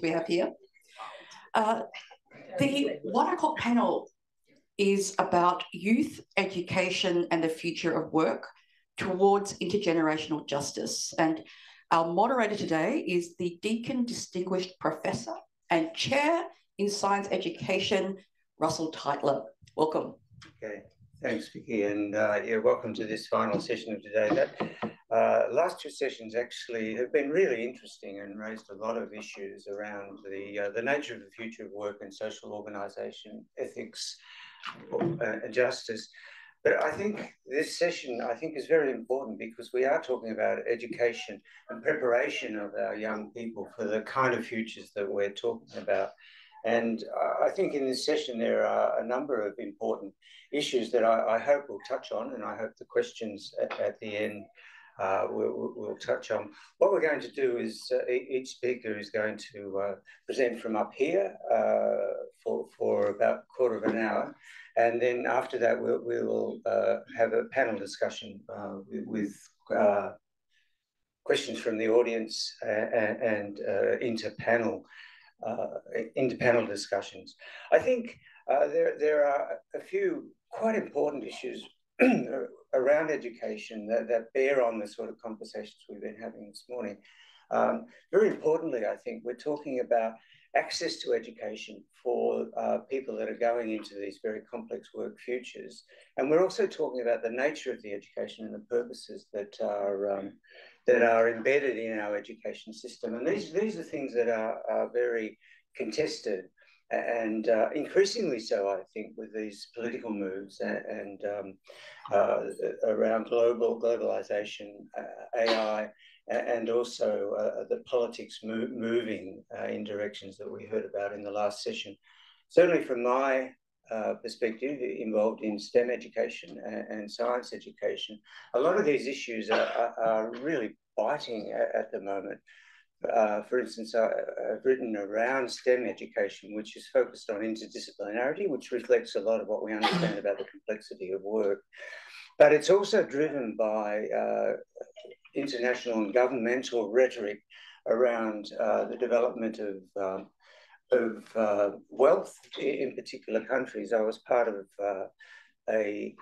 we have here. The 1 o'clock panel is about youth education and the future of work towards intergenerational justice. And our moderator today is the Deakin Distinguished Professor and Chair in Science Education, Russel Tytler. Welcome. Okay, thanks, Vicki, and welcome to this final session of today. That last two sessions actually have been really interesting and raised a lot of issues around the nature of the future of work and social organisation, ethics, and justice. But I think this session, is very important because we are talking about education and preparation of our young people for the kind of futures that we're talking about. And I think in this session, there are a number of important issues that I hope we'll touch on, and I hope the questions at the end we'll touch on. What we're going to do is each speaker is going to present from up here for about a quarter of an hour. And then after that, we will have a panel discussion with questions from the audience and inter-panel discussions. I think there are a few quite important issues around education that bear on the sort of conversations we've been having this morning. Very importantly, I think we're talking about access to education for people that are going into these very complex work futures. And we're also talking about the nature of the education and the purposes that are embedded in our education system. And these are things that are very contested and increasingly so, I think, with these political moves and around globalization, AI, and also the politics moving in directions that we heard about in the last session. Certainly from my perspective, involved in STEM education and science education, a lot of these issues are really biting at the moment. For instance, I've written around STEM education, which is focused on interdisciplinarity, which reflects a lot of what we understand about the complexity of work. But it's also driven by international and governmental rhetoric around the development of wealth in particular countries. I was part of a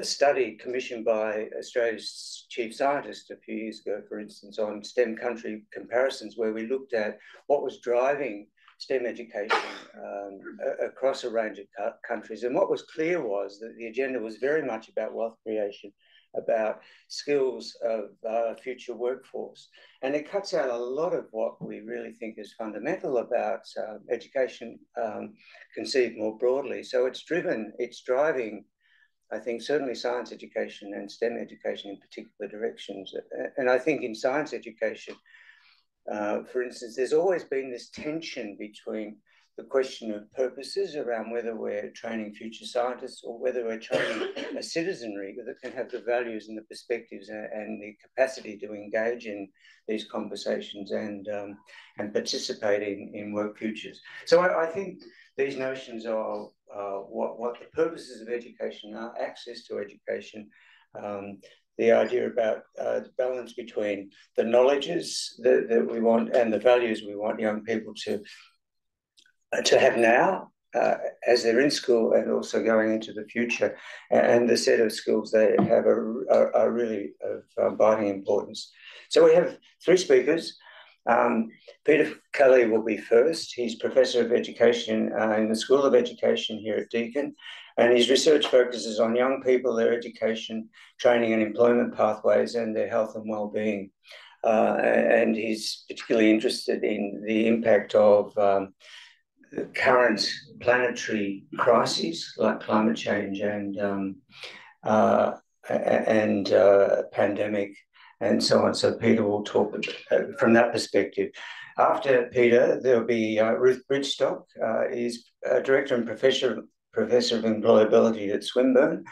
study commissioned by Australia's chief scientist a few years ago, for instance, on STEM country comparisons, where we looked at what was driving STEM education across a range of countries. And what was clear was that the agenda was very much about wealth creation, about skills of future workforce. And it cuts out a lot of what we really think is fundamental about education conceived more broadly. So it's driving, I think, certainly science education and STEM education in particular directions. And I think in science education, for instance, there's always been this tension between the question of purposes around whether we're training future scientists or whether we're training a citizenry that can have the values and the perspectives and the capacity to engage in these conversations and participate in work futures. So I think these notions of what the purposes of education are, access to education, the idea about the balance between the knowledges that we want and the values we want young people to have now as they're in school and also going into the future, and the set of skills they have are really of abiding importance. So we have three speakers. Peter Kelly will be first. He's Professor of Education in the School of Education here at Deakin, and his research focuses on young people, their education, training and employment pathways, and their health and well-being. And he's particularly interested in the impact of the current planetary crises like climate change and pandemic and so on. So Peter will talk from that perspective. After Peter, there'll be Ruth Bridgstock. Is Director and Professor of Employability at Swinburne.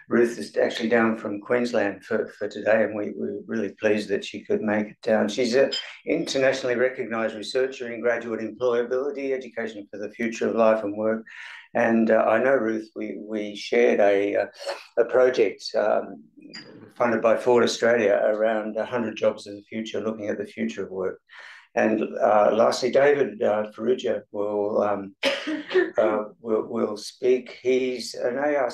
Ruth is actually down from Queensland for today, and we're really pleased that she could make it down. She's an internationally recognised researcher in graduate employability, education for the future of life and work. And I know, Ruth, we shared a project funded by Ford Australia around 100 jobs of the future, looking at the future of work. And lastly, David Farrugia will speak. He's an ARC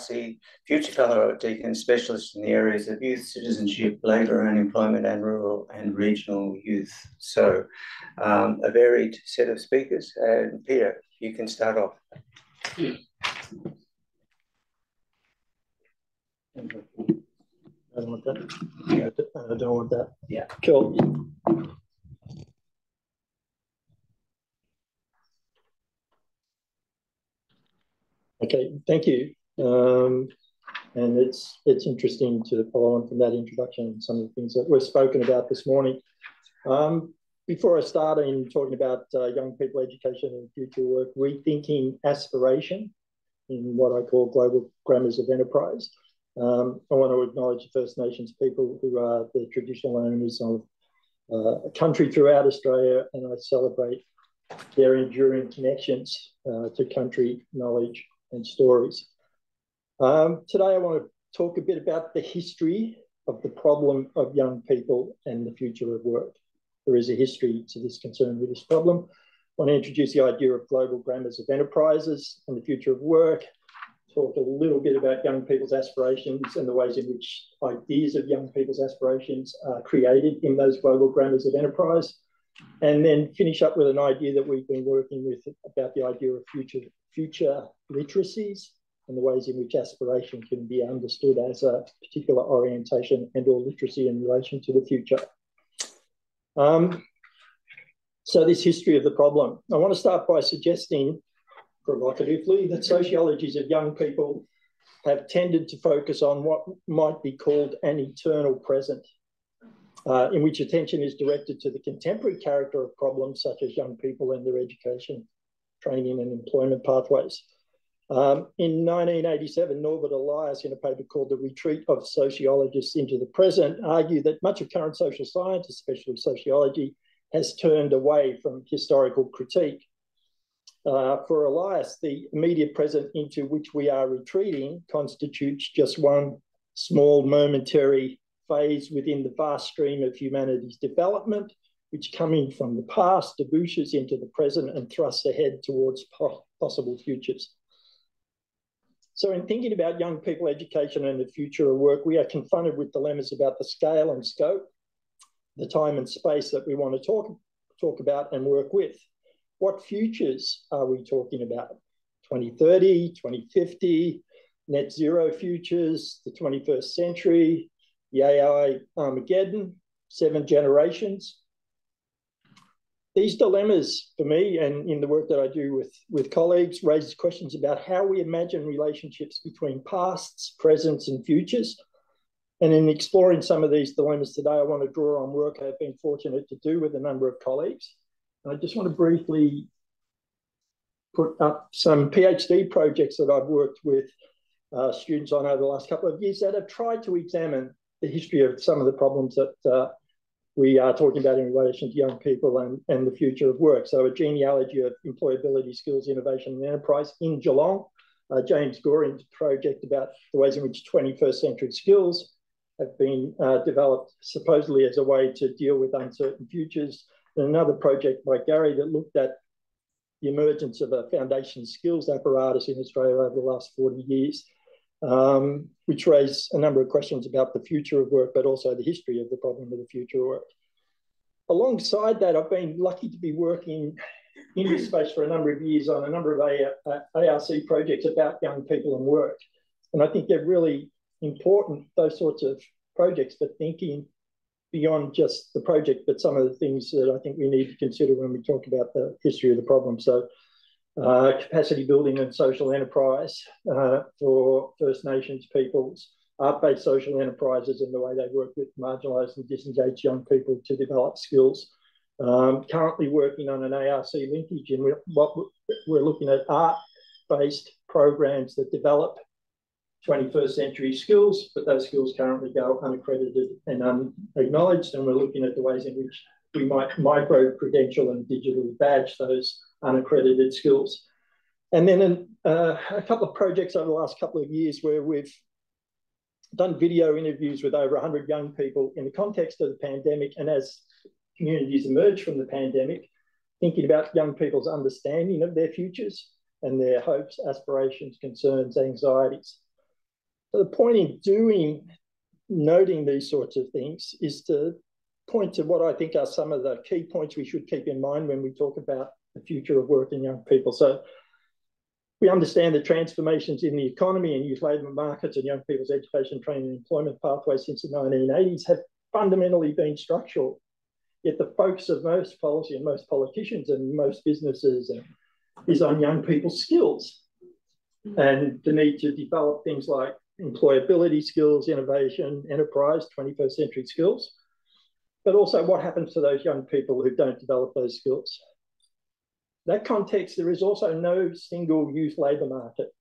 Future Fellow at Deakin, specialist in the areas of youth, citizenship, labour and employment, and rural and regional youth. So a varied set of speakers. And Peter, you can start off. I don't want that. I don't want that. Yeah. Cool. Okay, thank you. And it's interesting to follow on from that introduction and some of the things that were spoken about this morning. Before I start in talking about young people education and future work, rethinking aspiration in what I call global grammars of enterprise. I want to acknowledge the First Nations people who are the traditional owners of a country throughout Australia, and I celebrate their enduring connections to country, knowledge and stories. Today I want to talk a bit about the history of the problem of young people and the future of work. There is a history to this concern with this problem. I want to introduce the idea of global grammars of enterprises and the future of work, talk a little bit about young people's aspirations and the ways in which ideas of young people's aspirations are created in those global grammars of enterprise, and then finish up with an idea that we've been working with about the idea of future literacies and the ways in which aspiration can be understood as a particular orientation and or literacy in relation to the future. So this history of the problem. I want to start by suggesting, provocatively, that sociologies of young people have tended to focus on what might be called an eternal present, in which attention is directed to the contemporary character of problems such as young people and their education, training and employment pathways. In 1987, Norbert Elias, in a paper called The Retreat of Sociologists into the Present, argued that much of current social science, especially sociology, has turned away from historical critique. For Elias, the immediate present into which we are retreating constitutes just one small momentary phase within the vast stream of humanity's development, which coming from the past debouches into the present and thrusts ahead towards possible futures. So in thinking about young people education and the future of work, we are confronted with dilemmas about the scale and scope, the time and space that we want to talk about and work with. What futures are we talking about? 2030, 2050, net zero futures, the 21st century, the AI Armageddon, 7 generations. These dilemmas for me and in the work that I do with colleagues raises questions about how we imagine relationships between pasts, presents and futures. And in exploring some of these dilemmas today, I want to draw on work I've been fortunate to do with a number of colleagues. And I just want to briefly put up some PhD projects that I've worked with students on over the last couple of years that have tried to examine the history of some of the problems that we are talking about in relation to young people and the future of work. So a genealogy of employability, skills, innovation and enterprise in Geelong. James Goring's project about the ways in which 21st century skills have been developed supposedly as a way to deal with uncertain futures. And another project by Gary that looked at the emergence of a foundation skills apparatus in Australia over the last 40 years, which raised a number of questions about the future of work, but also the history of the problem of the future of work. Alongside that, I've been lucky to be working in this space for a number of years on a number of ARC projects about young people and work. And I think they're really important, those sorts of projects, for thinking beyond just the project, but some of the things that I think we need to consider when we talk about the history of the problem. So capacity building and social enterprise for First Nations peoples, art-based social enterprises and the way they work with marginalised and disengaged young people to develop skills. Currently working on an ARC linkage in what we're looking at art-based programs that develop 21st century skills, but those skills currently go unaccredited and unacknowledged, and we're looking at the ways in which we might micro-credential and digitally badge those unaccredited skills. And then a couple of projects over the last couple of years where we've done video interviews with over 100 young people in the context of the pandemic and as communities emerged from the pandemic, thinking about young people's understanding of their futures and their hopes, aspirations, concerns, anxieties. So the point in noting these sorts of things is to point to what I think are some of the key points we should keep in mind when we talk about the future of work in young people. So we understand the transformations in the economy and youth labour markets and young people's education, training and employment pathways since the 1980s have fundamentally been structural. Yet the focus of most policy and most politicians and most businesses is on young people's skills and the need to develop things like employability skills, innovation, enterprise, 21st century skills, but also what happens to those young people who don't develop those skills. In that context, there is also no single youth labour market.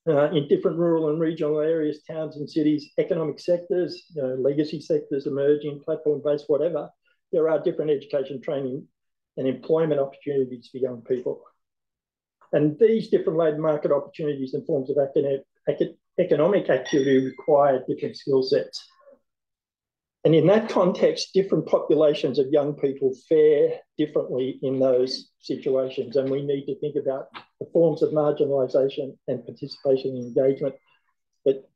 In different rural and regional areas, towns and cities, economic sectors, legacy sectors, emerging, platform-based, whatever, there are different education, training and employment opportunities for young people. And these different labour market opportunities and forms of economic activity require different skill sets. And in that context, different populations of young people fare differently in those situations. And we need to think about the forms of marginalisation and participation and engagement that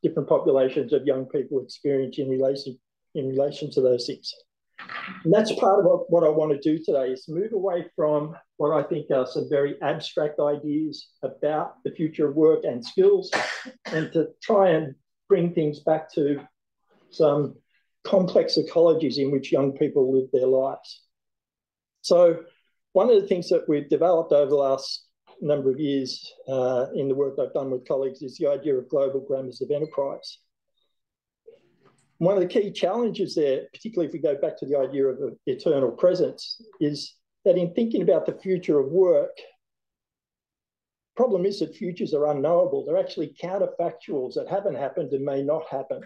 different populations of young people experience in relation to those things. And that's part of what I want to do today, is move away from what I think are some very abstract ideas about the future of work and skills, and to try and bring things back to some complex ecologies in which young people live their lives. So one of the things that we've developed over the last number of years in the work I've done with colleagues is the idea of global grammars of enterprise. One of the key challenges there, particularly if we go back to the idea of eternal presence, is that in thinking about the future of work, the problem is that futures are unknowable. They're actually counterfactuals that haven't happened and may not happen.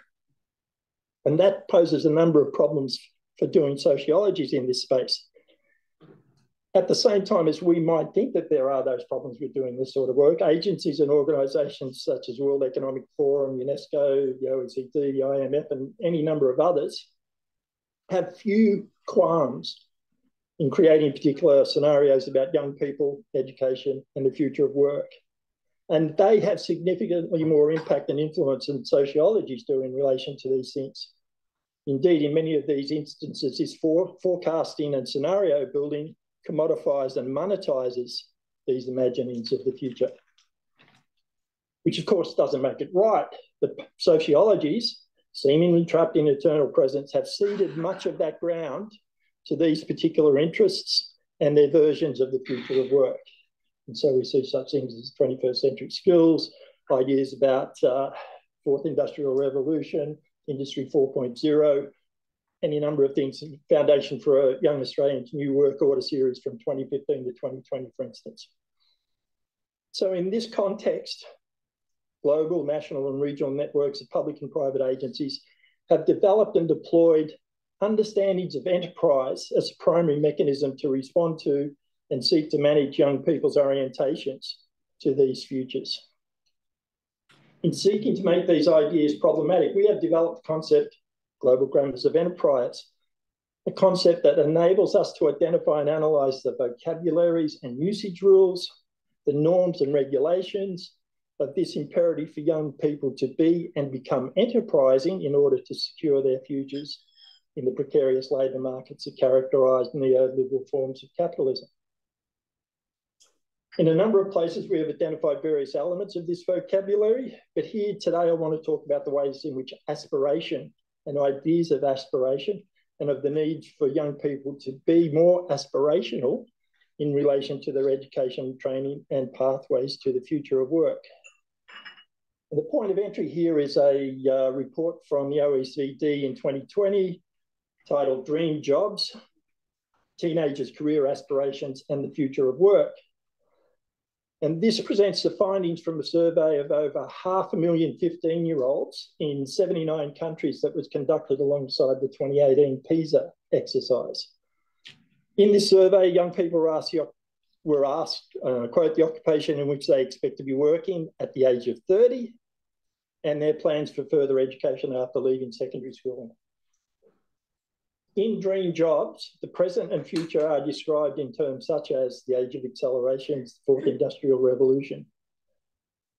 And that poses a number of problems for doing sociologies in this space. At the same time as we might think that there are those problems with doing this sort of work, agencies and organisations such as World Economic Forum, UNESCO, the OECD, the IMF, and any number of others have few qualms in creating particular scenarios about young people, education, and the future of work. And they have significantly more impact and influence than sociologies do in relation to these things. Indeed, in many of these instances, this forecasting and scenario building commodifies and monetizes these imaginings of the future, which of course doesn't make it right. But sociologies, seemingly trapped in eternal presence, have ceded much of that ground to these particular interests and their versions of the future of work. And so we see such things as 21st century skills, ideas about fourth industrial revolution, industry 4.0, any number of things, foundation for a Young Australians New Work Order series from 2015 to 2020, for instance. So in this context, global, national and regional networks of public and private agencies have developed and deployed understandings of enterprise as a primary mechanism to respond to and seek to manage young people's orientations to these futures. In seeking to make these ideas problematic, we have developed the concept, global grammars of enterprise, a concept that enables us to identify and analyse the vocabularies and usage rules, the norms and regulations of this imperative for young people to be and become enterprising in order to secure their futures in the precarious labour markets that characterise neoliberal forms of capitalism. In a number of places, we have identified various elements of this vocabulary, but here today I want to talk about the ways in which aspiration and ideas of aspiration and of the need for young people to be more aspirational in relation to their education, training and pathways to the future of work. The point of entry here is a report from the OECD in 2020 titled Dream Jobs, Teenagers' Career Aspirations and the Future of Work. And this presents the findings from a survey of over 500,000 15-year-olds in 79 countries that was conducted alongside the 2018 PISA exercise. In this survey, young people were asked, quote, the occupation in which they expect to be working at the age of 30 and their plans for further education after leaving secondary school. In dream jobs, the present and future are described in terms such as the age of acceleration, the fourth industrial revolution.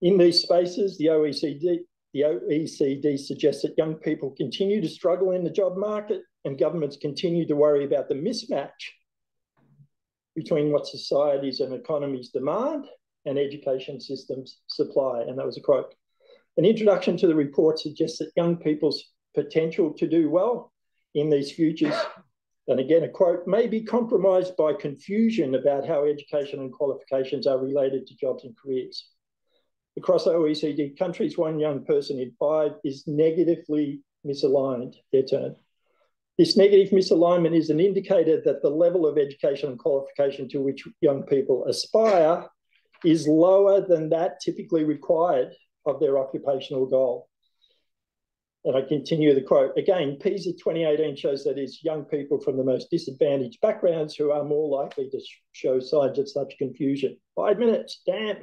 In these spaces, the OECD suggests that young people continue to struggle in the job market and governments continue to worry about the mismatch between what societies and economies demand and education systems supply. And that was a quote. An introduction to the report suggests that young people's potential to do well in these futures, and again a quote, may be compromised by confusion about how education and qualifications are related to jobs and careers. Across OECD countries, 1 young person in 5 is negatively misaligned, their term. This negative misalignment is an indicator that the level of education and qualification to which young people aspire is lower than that typically required of their occupational goal. And I continue the quote. Again, PISA 2018 shows that it's young people from the most disadvantaged backgrounds who are more likely to show signs of such confusion. 5 minutes, damn.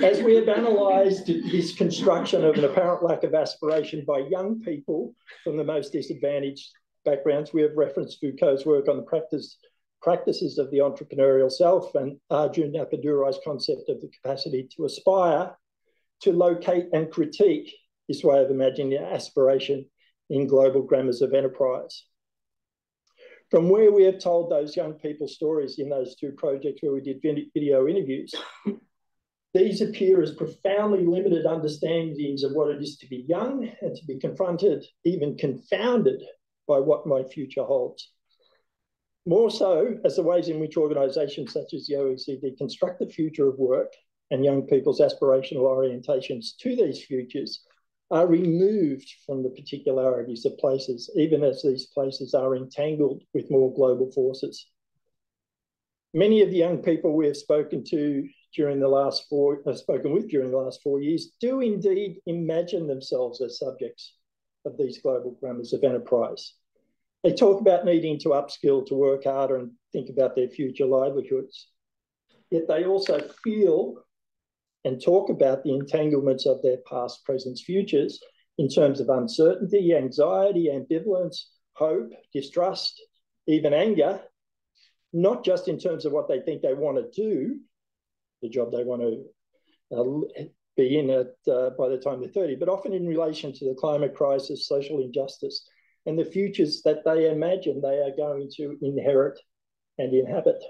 As we have analysed this construction of an apparent lack of aspiration by young people from the most disadvantaged backgrounds, we have referenced Foucault's work on the practices of the entrepreneurial self and Arjun Appadurai's concept of the capacity to aspire, to locate and critique this way of imagining aspiration in global grammars of enterprise. From where we have told those young people's stories in those 2 projects where we did video interviews, these appear as profoundly limited understandings of what it is to be young and to be confronted, even confounded, by what my future holds. More so as the ways in which organisations such as the OECD construct the future of work and young people's aspirational orientations to these futures are removed from the particularities of places, even as these places are entangled with more global forces. Many of the young people we have spoken to during the last 4 years do indeed imagine themselves as subjects of these global grammars of enterprise. They talk about needing to upskill, to work harder and think about their future livelihoods. Yet they also feel and talk about the entanglements of their past, present, futures in terms of uncertainty, anxiety, ambivalence, hope, distrust, even anger, not just in terms of what they think they want to do, the job they want to be in by the time they're 30, but often in relation to the climate crisis, social injustice, and the futures that they imagine they are going to inherit and inhabit.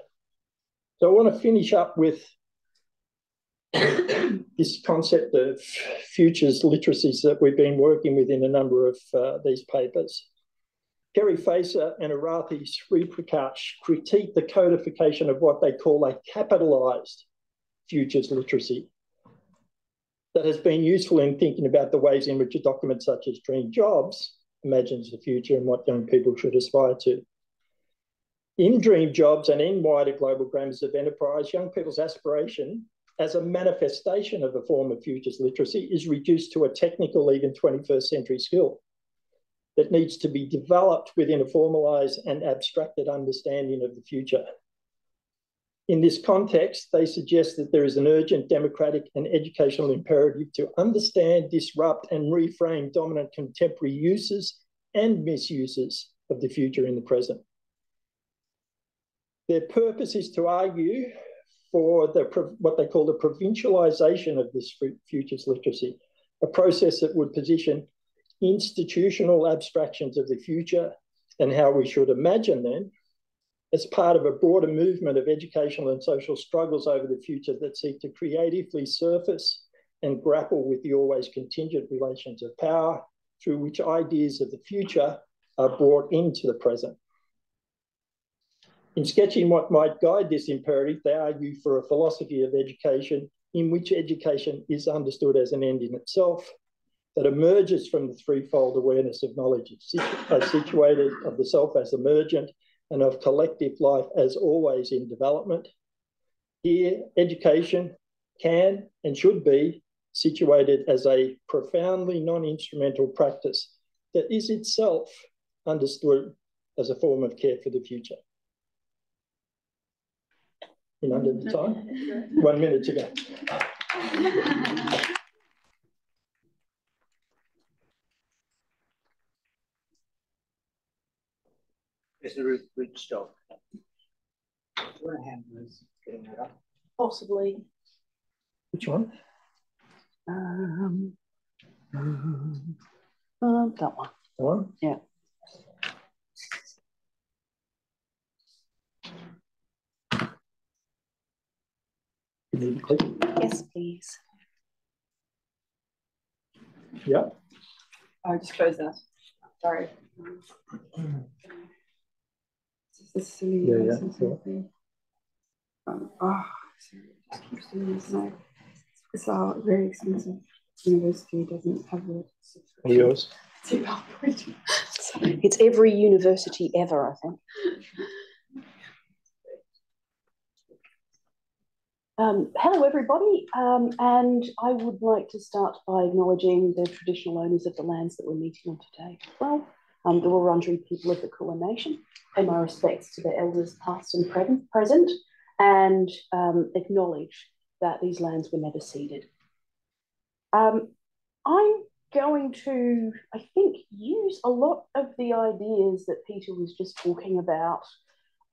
So I want to finish up with this concept of futures literacies that we've been working with in a number of these papers. Kerry Facer and Arathi Sriprakash critique the codification of what they call a capitalised futures literacy that has been useful in thinking about the ways in which a document such as Dream Jobs imagines the future and what young people should aspire to. In Dream Jobs and in wider global grammars of enterprise, young people's aspiration as a manifestation of a form of futures literacy is reduced to a technical, even 21st century skill that needs to be developed within a formalised and abstracted understanding of the future. In this context, they suggest that there is an urgent democratic and educational imperative to understand, disrupt and reframe dominant contemporary uses and misuses of the future in the present. Their purpose is to argue for what they call the provincialisation of this futures literacy, a process that would position institutional abstractions of the future and how we should imagine them as part of a broader movement of educational and social struggles over the future that seek to creatively surface and grapple with the always contingent relations of power through which ideas of the future are brought into the present. In sketching what might guide this imperative, they argue for a philosophy of education in which education is understood as an end in itself, that emerges from the threefold awareness of knowledge as situated, of the self as emergent, and of collective life as always in development. Here, education can and should be situated as a profoundly non-instrumental practice that is itself understood as a form of care for the future. In under the time? 1 minute to go. Is Ruth Bridgstock? Do you want to have Ruth getting that up? Possibly. Which one? That one. That one? Yeah. You need to click. Yes, please. Yeah. I just close that. Sorry. Is this Yeah. Sorry, just keeps doing this now. It's very expensive. University doesn't have the subscription. Yours. It's every university ever, I think. Hello, everybody, and I would like to start by acknowledging the traditional owners of the lands that we're meeting on today. Well, the Wurundjeri people of the Kulin Nation, pay my respects to the elders past and present, and acknowledge that these lands were never ceded. I'm going to, I think, use a lot of the ideas that Peter was just talking about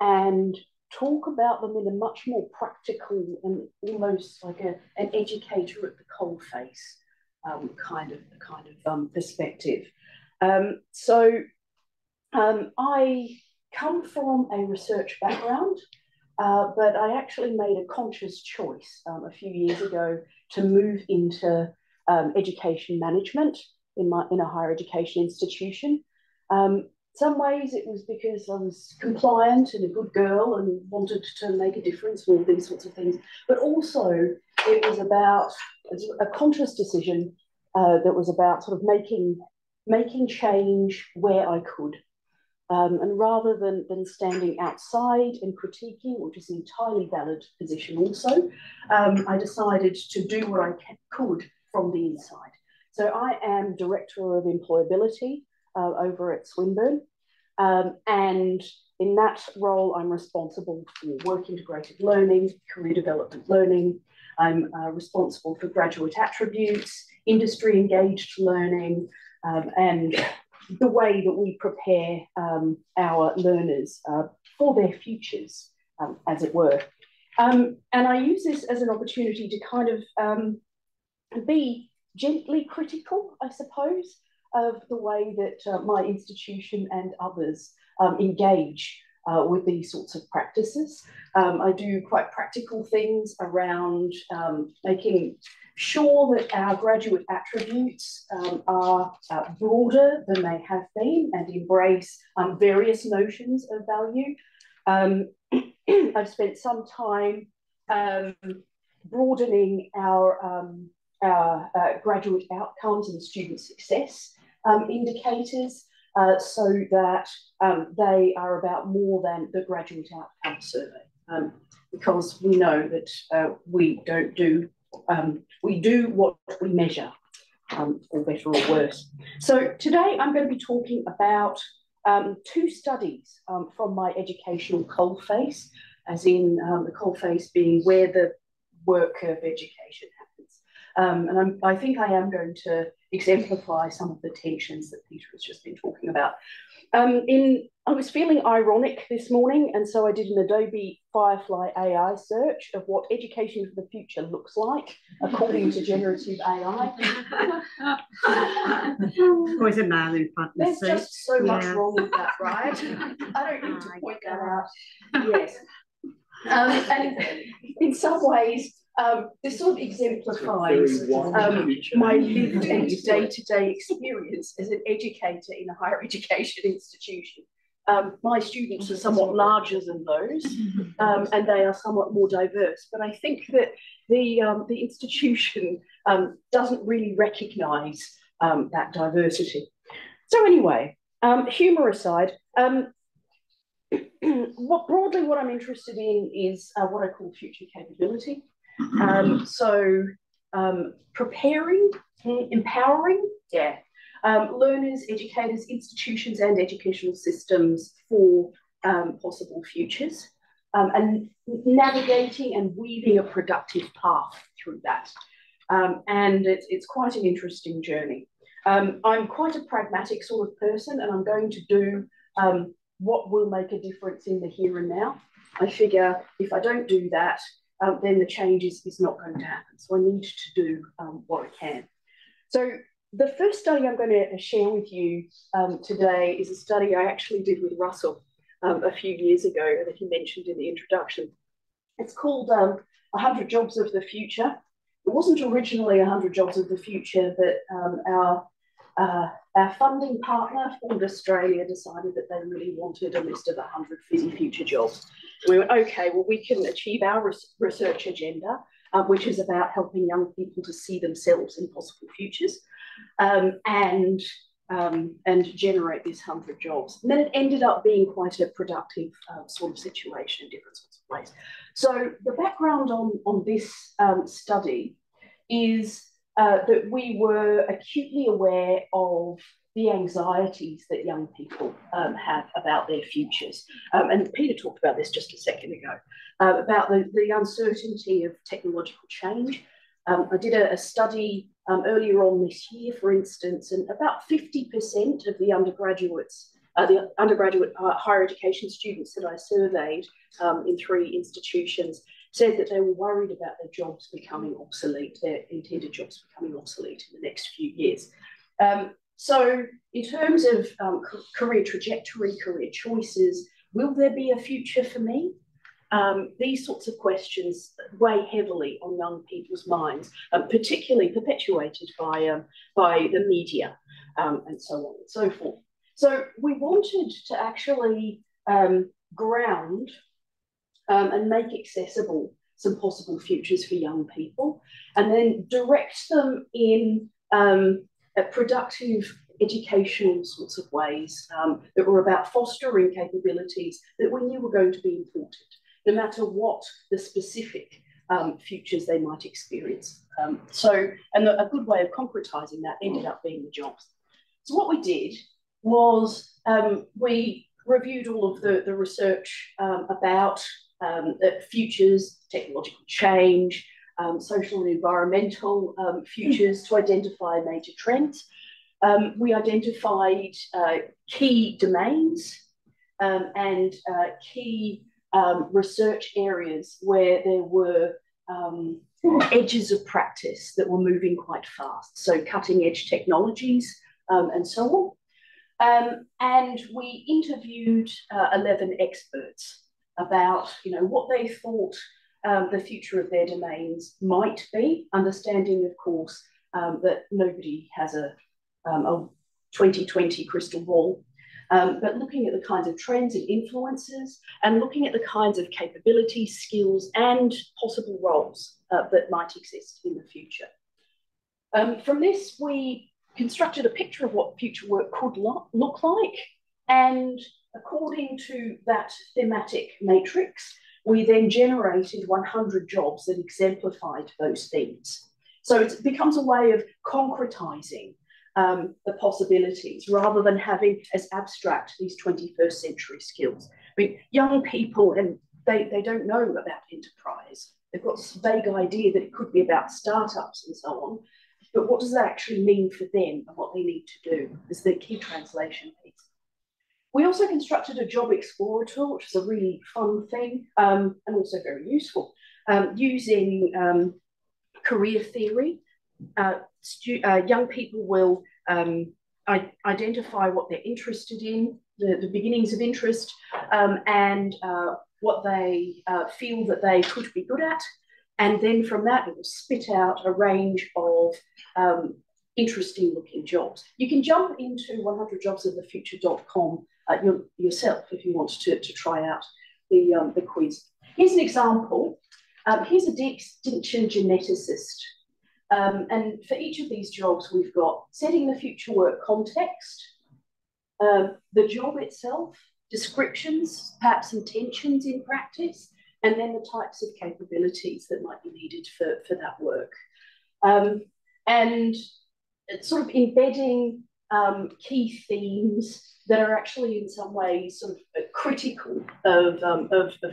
and talk about them in a much more practical and almost like an educator at the coalface kind of perspective. I come from a research background, but I actually made a conscious choice a few years ago to move into education management in a higher education institution. Some ways it was because I was compliant and a good girl and wanted to make a difference with all these sorts of things. But also it was about a conscious decision that was about sort of making change where I could. And rather than standing outside and critiquing, which is an entirely valid position also, I decided to do what I could from the inside. So I am Director of Employability over at Swinburne. And in that role, I'm responsible for work integrated learning, career development learning. I'm responsible for graduate attributes, industry engaged learning, and the way that we prepare our learners for their futures, as it were. And I use this as an opportunity to kind of be gently critical, I suppose, of the way that my institution and others engage with these sorts of practices. I do quite practical things around making sure that our graduate attributes are broader than they have been and embrace various notions of value. I've spent some time broadening our graduate outcomes and student success indicators so that they are about more than the graduate outcome survey, because we know that we do what we measure, or better or worse. So today I'm going to be talking about two studies from my educational coalface, as in the coalface being where the work of education happens. And I think I am going to exemplify some of the tensions that Peter has just been talking about. I was feeling ironic this morning, and so I did an Adobe Firefly AI search of what education for the future looks like according to generative AI. Always a man in front of There's just so much wrong with that, right? I don't need to point that out. Yes. And in some ways, this sort of exemplifies my lived and day-to-day experience as an educator in a higher education institution. My students are somewhat larger than those, and they are somewhat more diverse. But I think that the institution doesn't really recognise that diversity. So anyway, humour aside, broadly what I'm interested in is what I call future capability. Preparing, empowering, learners, educators, institutions, and educational systems for possible futures, and navigating and weaving a productive path through that. And it's quite an interesting journey. I'm quite a pragmatic sort of person, and I'm going to do what will make a difference in the here and now. I figure if I don't do that, then the change is not going to happen. So I need to do what I can. So the first study I'm going to share with you today is a study I actually did with Russel a few years ago that he mentioned in the introduction. It's called 100 Jobs of the Future. It wasn't originally 100 Jobs of the Future, but our funding partner, Ford Australia, decided that they really wanted a list of 100 fizzy future jobs. We went, okay, well, we can achieve our research agenda, which is about helping young people to see themselves in possible futures, and generate these 100 jobs. And then it ended up being quite a productive sort of situation in different sorts of ways. So the background on this study is that we were acutely aware of the anxieties that young people have about their futures. And Peter talked about this just a second ago, about the uncertainty of technological change. I did a study earlier on this year, for instance, and about 50% of the undergraduates, the undergraduate higher education students that I surveyed in 3 institutions, said that they were worried about their jobs becoming obsolete, their intended jobs becoming obsolete in the next few years. So in terms of career trajectory, career choices, will there be a future for me? These sorts of questions weigh heavily on young people's minds, particularly perpetuated by the media and so on and so forth. So we wanted to actually ground and make accessible some possible futures for young people, and then direct them in productive educational sorts of ways that were about fostering capabilities that we knew were going to be important, no matter what the specific futures they might experience. And a good way of concretizing that ended up being the jobs. So what we did was we reviewed all of the research about futures, technological change, social and environmental futures to identify major trends. We identified key domains and key research areas where there were edges of practice that were moving quite fast, so cutting edge technologies and so on. And we interviewed 11 experts about what they thought the future of their domains might be, understanding, of course, that nobody has a 2020 crystal ball, but looking at the kinds of trends and influences and looking at the kinds of capabilities, skills, and possible roles that might exist in the future. From this, we constructed a picture of what future work could look like, and according to that thematic matrix, we then generated 100 jobs that exemplified those themes. So it becomes a way of concretizing the possibilities rather than having as abstract these 21st century skills. I mean, young people, and they don't know about enterprise. They've got this vague idea that it could be about startups and so on, but what does that actually mean for them and what they need to do is the key translation piece. We also constructed a job explorer tool, which is a really fun thing and also very useful, using career theory. Young people will identify what they're interested in, the beginnings of interest, and what they feel that they could be good at. And then from that, it will spit out a range of interesting looking jobs. You can jump into 100jobsofthefuture.com yourself if you want to try out the quiz. Here's an example. Here's a distinction geneticist. And for each of these jobs, we've got setting the future work context, the job itself, descriptions, perhaps intentions in practice, and then the types of capabilities that might be needed for that work. And it's sort of embedding key themes that are actually in some ways sort of critical of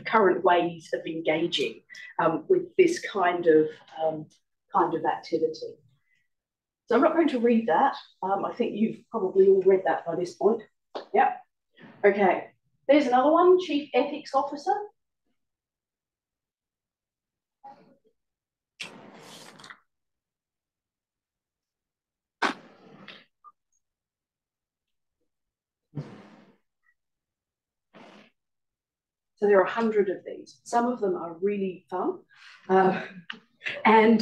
current ways of engaging with this kind of activity. So I'm not going to read that. I think you've probably all read that by this point. Yeah. Okay. There's another one, Chief Ethics Officer. So there are 100 of these. Some of them are really fun. And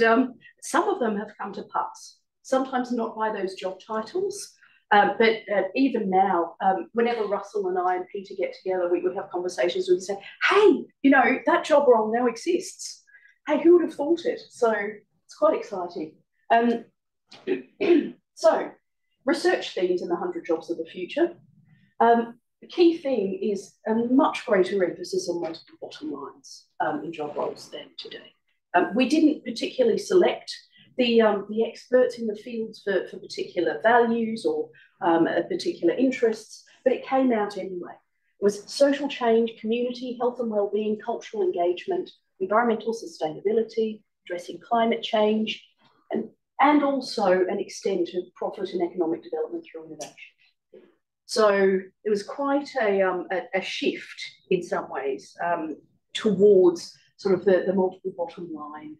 some of them have come to pass, sometimes not by those job titles, but even now, whenever Russell and I and Peter get together, we would have conversations where we say, hey, you know, that job role now exists. Hey, who would have thought it? So it's quite exciting. So research themes in the 100 jobs of the future. The key thing is a much greater emphasis on multiple bottom lines in job roles than today. We didn't particularly select the experts in the fields for particular values or particular interests, but it came out anyway. It was social change, community, health and well-being, cultural engagement, environmental sustainability, addressing climate change, and also an extent of profit and economic development through innovation. So it was quite a shift in some ways towards sort of the multiple bottom line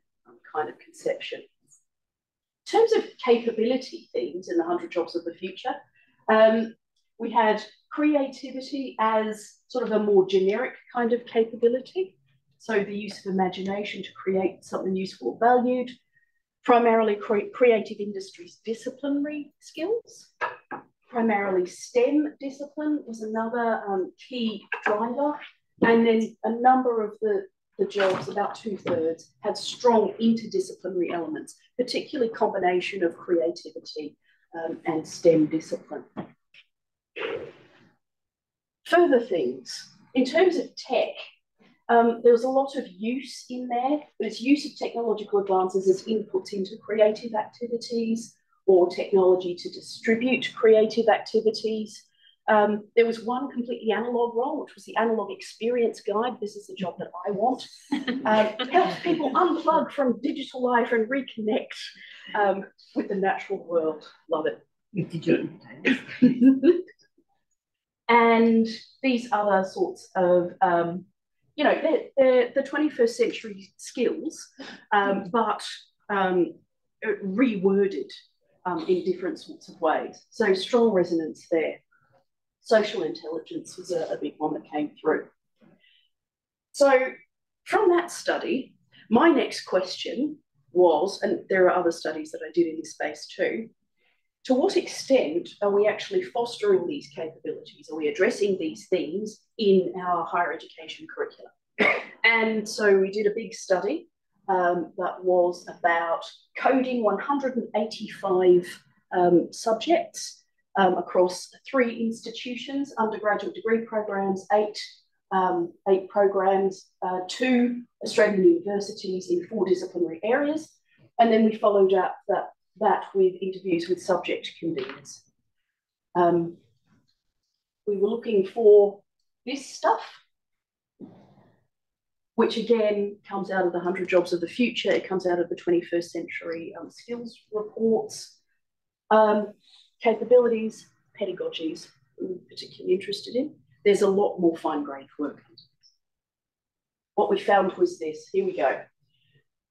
kind of conception. In terms of capability themes in the 100 jobs of the future, we had creativity as sort of a more generic kind of capability. So the use of imagination to create something useful or valued, primarily creative industries disciplinary skills. Primarily STEM discipline was another key driver. And then a number of the jobs, about 2/3, had strong interdisciplinary elements, particularly combination of creativity and STEM discipline. Further things, in terms of tech, there was a lot of use in there, but it's use of technological advances as inputs into creative activities or technology to distribute creative activities. There was one completely analog role, which was the analog experience guide. This is the job that I want. Helps people unplug from digital life and reconnect with the natural world. Love it. And these other sorts of, you know, they're the 21st century skills, but reworded in different sorts of ways. So strong resonance there. Social intelligence was a big one that came through. So from that study, my next question was, and there are other studies that I did in this space too, to what extent are we actually fostering these capabilities? Are we addressing these themes in our higher education curriculum? And so we did a big study that was about coding 185 subjects across 3 institutions, undergraduate degree programs, 8 programs, 2 Australian universities in 4 disciplinary areas. And then we followed up that with interviews with subject conveners. We were looking for this stuff, which again comes out of the 100 jobs of the future. It comes out of the 21st century skills reports. Capabilities, pedagogies, I'm particularly interested in. There's a lot more fine-grained work. What we found was this. Here we go.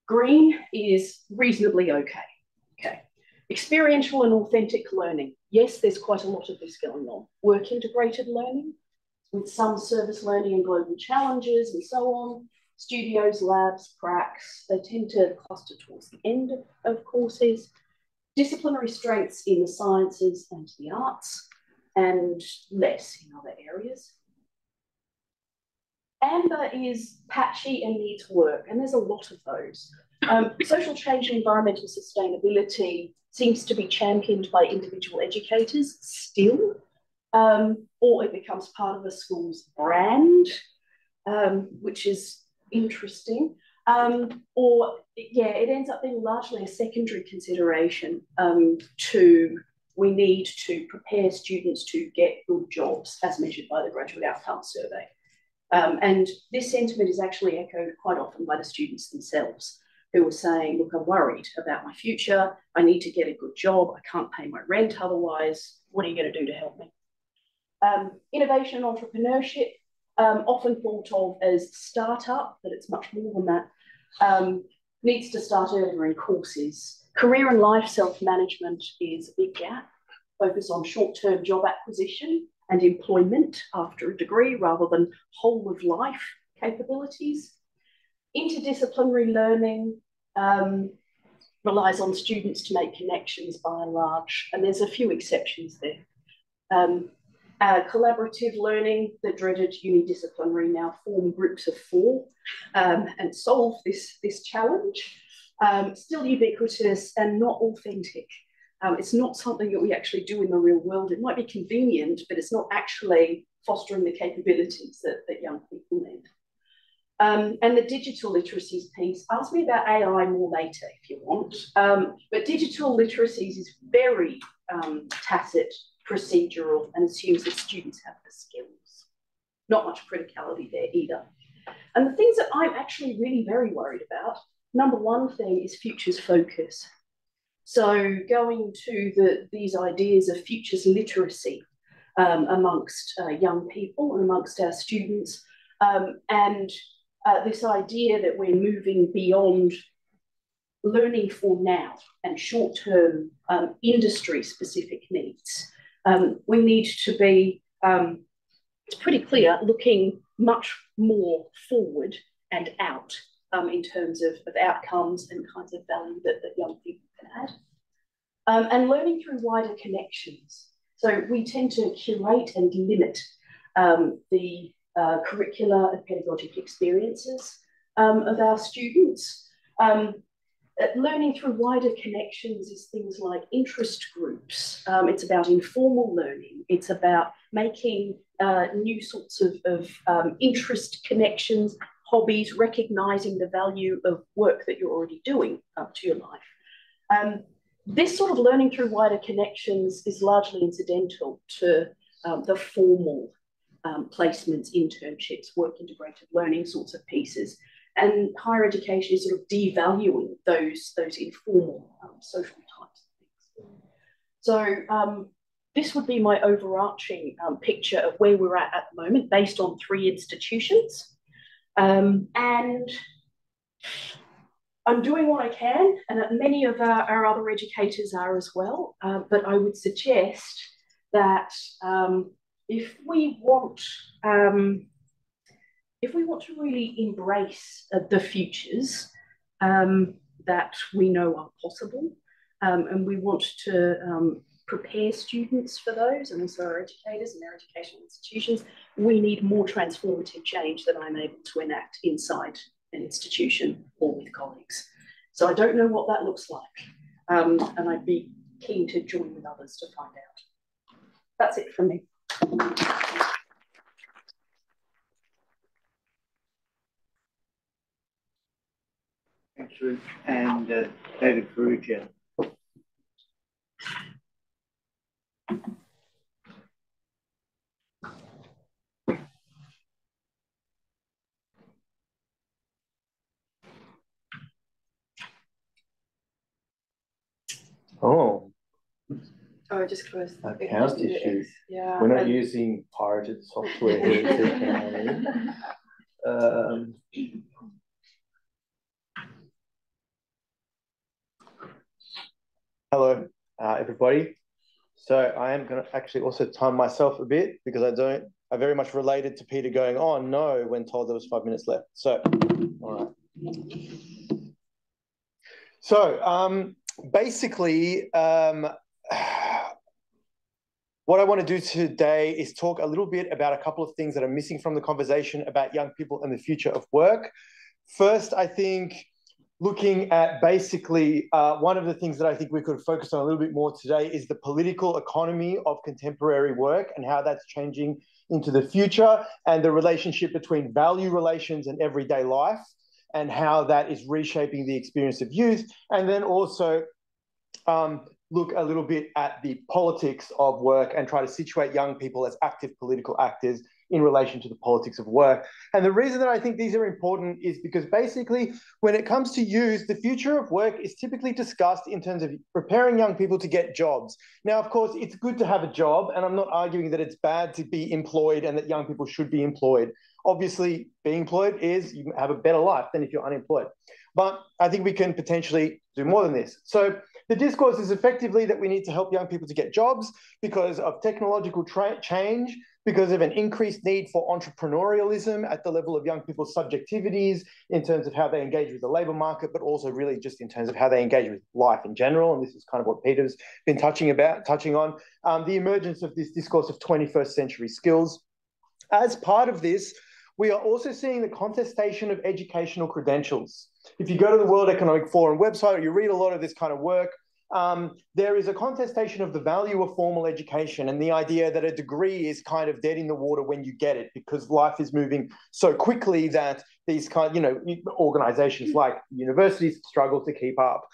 Green is reasonably okay. Experiential and authentic learning. Yes, there's quite a lot of this going on. Work-integrated learning with some service learning and global challenges and so on. Studios, labs, pracs, they tend to cluster towards the end of courses. Disciplinary strengths in the sciences and the arts, and less in other areas. Amber is patchy and needs work, and there's a lot of those. Social change and environmental sustainability seems to be championed by individual educators still, or it becomes part of a school's brand, which is interesting. Or it ends up being largely a secondary consideration we need to prepare students to get good jobs as measured by the Graduate Outcomes Survey. And this sentiment is actually echoed quite often by the students themselves, who are saying, look, I'm worried about my future. I need to get a good job. I can't pay my rent otherwise. What are you going to do to help me? Innovation and entrepreneurship, often thought of as startup, but it's much more than that, needs to start earlier in courses. Career and life self-management is a big gap. Focus on short-term job acquisition and employment after a degree rather than whole-of-life capabilities. Interdisciplinary learning relies on students to make connections by and large, and there's a few exceptions there. Collaborative learning, the dreaded unidisciplinary, now form groups of 4 and solve this challenge. Still ubiquitous and not authentic. It's not something that we actually do in the real world. It might be convenient, but it's not actually fostering the capabilities that young people need. And the digital literacies piece, ask me about AI more later if you want. But digital literacies is very tacit, procedural, and assumes that students have the skills. Not much criticality there either. And the things that I'm actually really very worried about, number one thing is futures focus. So going to these ideas of futures literacy amongst young people and amongst our students, and this idea that we're moving beyond learning for now and short-term industry-specific needs. We need to be, it's pretty clear, looking much more forward and out in terms of outcomes and kinds of value that young people can add. And learning through wider connections. So we tend to curate and limit the curricular and pedagogic experiences of our students. Learning through wider connections is things like interest groups. It's about informal learning. It's about making new sorts of interest connections, hobbies, recognising the value of work that you're already doing up to your life. This sort of learning through wider connections is largely incidental to the formal placements, internships, work-integrated learning sorts of pieces. And higher education is sort of devaluing those informal social types of things. So this would be my overarching picture of where we're at the moment based on 3 institutions. And I'm doing what I can, and many of our other educators are as well. But I would suggest that if we want to really embrace the futures that we know are possible, and we want to prepare students for those, and also our educators and our educational institutions, we need more transformative change than I'm able to enact inside an institution or with colleagues. So I don't know what that looks like, and I'd be keen to join with others to find out. That's it from me. Thanks, Ruth. And David Farrugia. Oh. Oh, I just closed. Account issue. Yeah. We're not using pirated software here at Hello, everybody. So I am going to actually also time myself a bit because I very much related to Peter going, oh no, when told there was 5 minutes left. So, all right. So basically, what I want to do today is talk a little bit about a couple of things that are missing from the conversation about young people and the future of work. First, I think looking at basically one of the things that I think we could focus on a little bit more today is the political economy of contemporary work and how that's changing into the future, and the relationship between value relations and everyday life, and how that is reshaping the experience of youth. And then also look a little bit at the politics of work and try to situate young people as active political actors in relation to the politics of work. And the reason that I think these are important is because basically when it comes to youth, the future of work is typically discussed in terms of preparing young people to get jobs. Now, of course, it's good to have a job, and I'm not arguing that it's bad to be employed and that young people should be employed. Obviously, being employed is you have a better life than if you're unemployed. But I think we can potentially do more than this. So the discourse is effectively that we need to help young people to get jobs because of technological change, because of an increased need for entrepreneurialism at the level of young people's subjectivities in terms of how they engage with the labour market, but also really just in terms of how they engage with life in general. And this is kind of what Peter's been touching on, the emergence of this discourse of 21st century skills. As part of this, we are also seeing the contestation of educational credentials. If you go to the World Economic Forum website or you read a lot of this kind of work, there is a contestation of the value of formal education and the idea that a degree is kind of dead in the water when you get it because life is moving so quickly that these kind, organizations like universities struggle to keep up.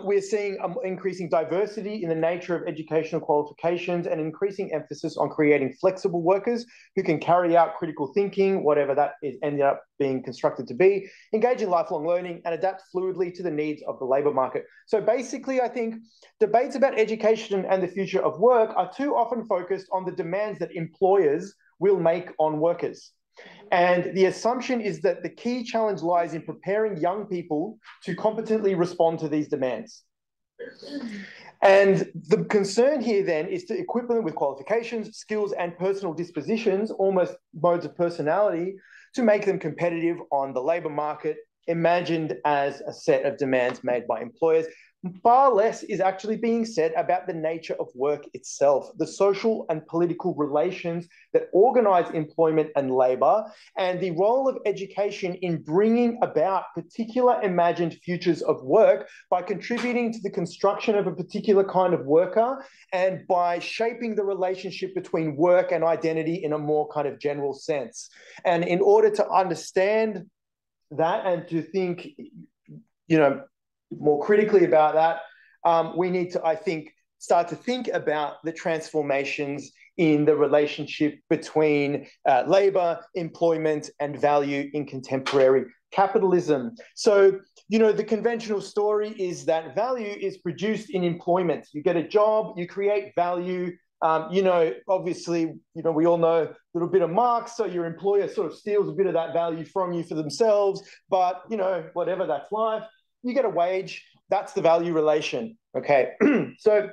We're seeing increasing diversity in the nature of educational qualifications and increasing emphasis on creating flexible workers who can carry out critical thinking, whatever that is ended up being constructed to be, engage in lifelong learning and adapt fluidly to the needs of the labour market. So basically, I think debates about education and the future of work are too often focused on the demands that employers will make on workers. And the assumption is that the key challenge lies in preparing young people to competently respond to these demands. And the concern here then is to equip them with qualifications, skills, and personal dispositions, almost modes of personality, to make them competitive on the labour market, imagined as a set of demands made by employers. Far less is actually being said about the nature of work itself, the social and political relations that organise employment and labour, and the role of education in bringing about particular imagined futures of work by contributing to the construction of a particular kind of worker and by shaping the relationship between work and identity in a more kind of general sense. And in order to understand that and to think, more critically about that, we need to, I think, start to think about the transformations in the relationship between labour, employment, and value in contemporary capitalism. So, the conventional story is that value is produced in employment. You get a job, you create value. Obviously, we all know a little bit of Marx, so your employer sort of steals a bit of that value from you for themselves, but, whatever, that's life. You get a wage, that's the value relation, okay? So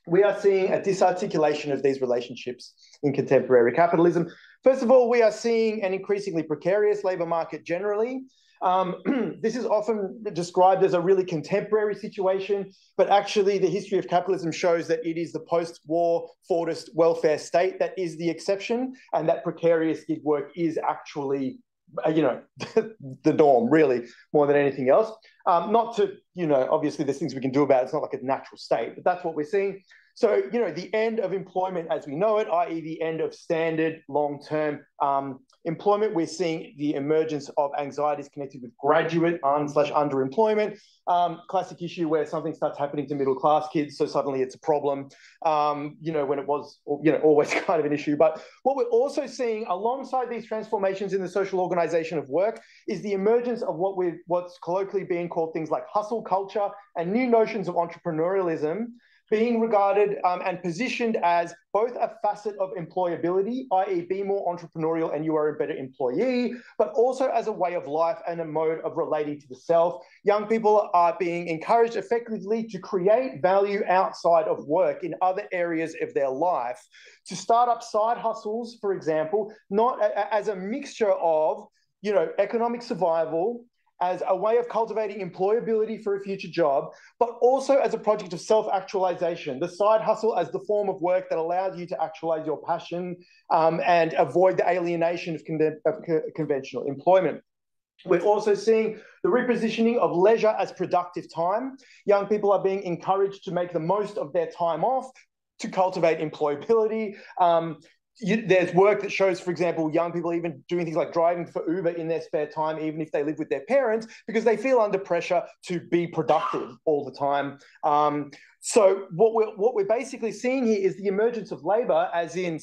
we are seeing a disarticulation of these relationships in contemporary capitalism. First of all, we are seeing an increasingly precarious labour market generally. This is often described as a really contemporary situation, but actually the history of capitalism shows that it is the post-war Fordist welfare state that is the exception, and that precarious gig work is actually the norm, really, more than anything else. Not to, obviously there's things we can do about it. It's not like a natural state, but that's what we're seeing. So, the end of employment as we know it, i.e. the end of standard long-term employment, we're seeing the emergence of anxieties connected with graduate underemployment, classic issue where something starts happening to middle-class kids, so suddenly it's a problem, when it was, always kind of an issue. But what we're also seeing alongside these transformations in the social organisation of work is the emergence of what's colloquially being called things like hustle culture and new notions of entrepreneurialism, being regarded and positioned as both a facet of employability, i.e. be more entrepreneurial and you are a better employee, but also as a way of life and a mode of relating to the self. Young people are being encouraged effectively to create value outside of work in other areas of their life, to start up side hustles, for example, not as a mixture of, economic survival, as a way of cultivating employability for a future job, but also as a project of self-actualization. The side hustle as the form of work that allows you to actualize your passion and avoid the alienation of conventional employment. We're also seeing the repositioning of leisure as productive time. Young people are being encouraged to make the most of their time off to cultivate employability. There's work that shows, for example, young people even doing things like driving for Uber in their spare time, even if they live with their parents, because they feel under pressure to be productive all the time. So what we're basically seeing here is the emergence of labour as in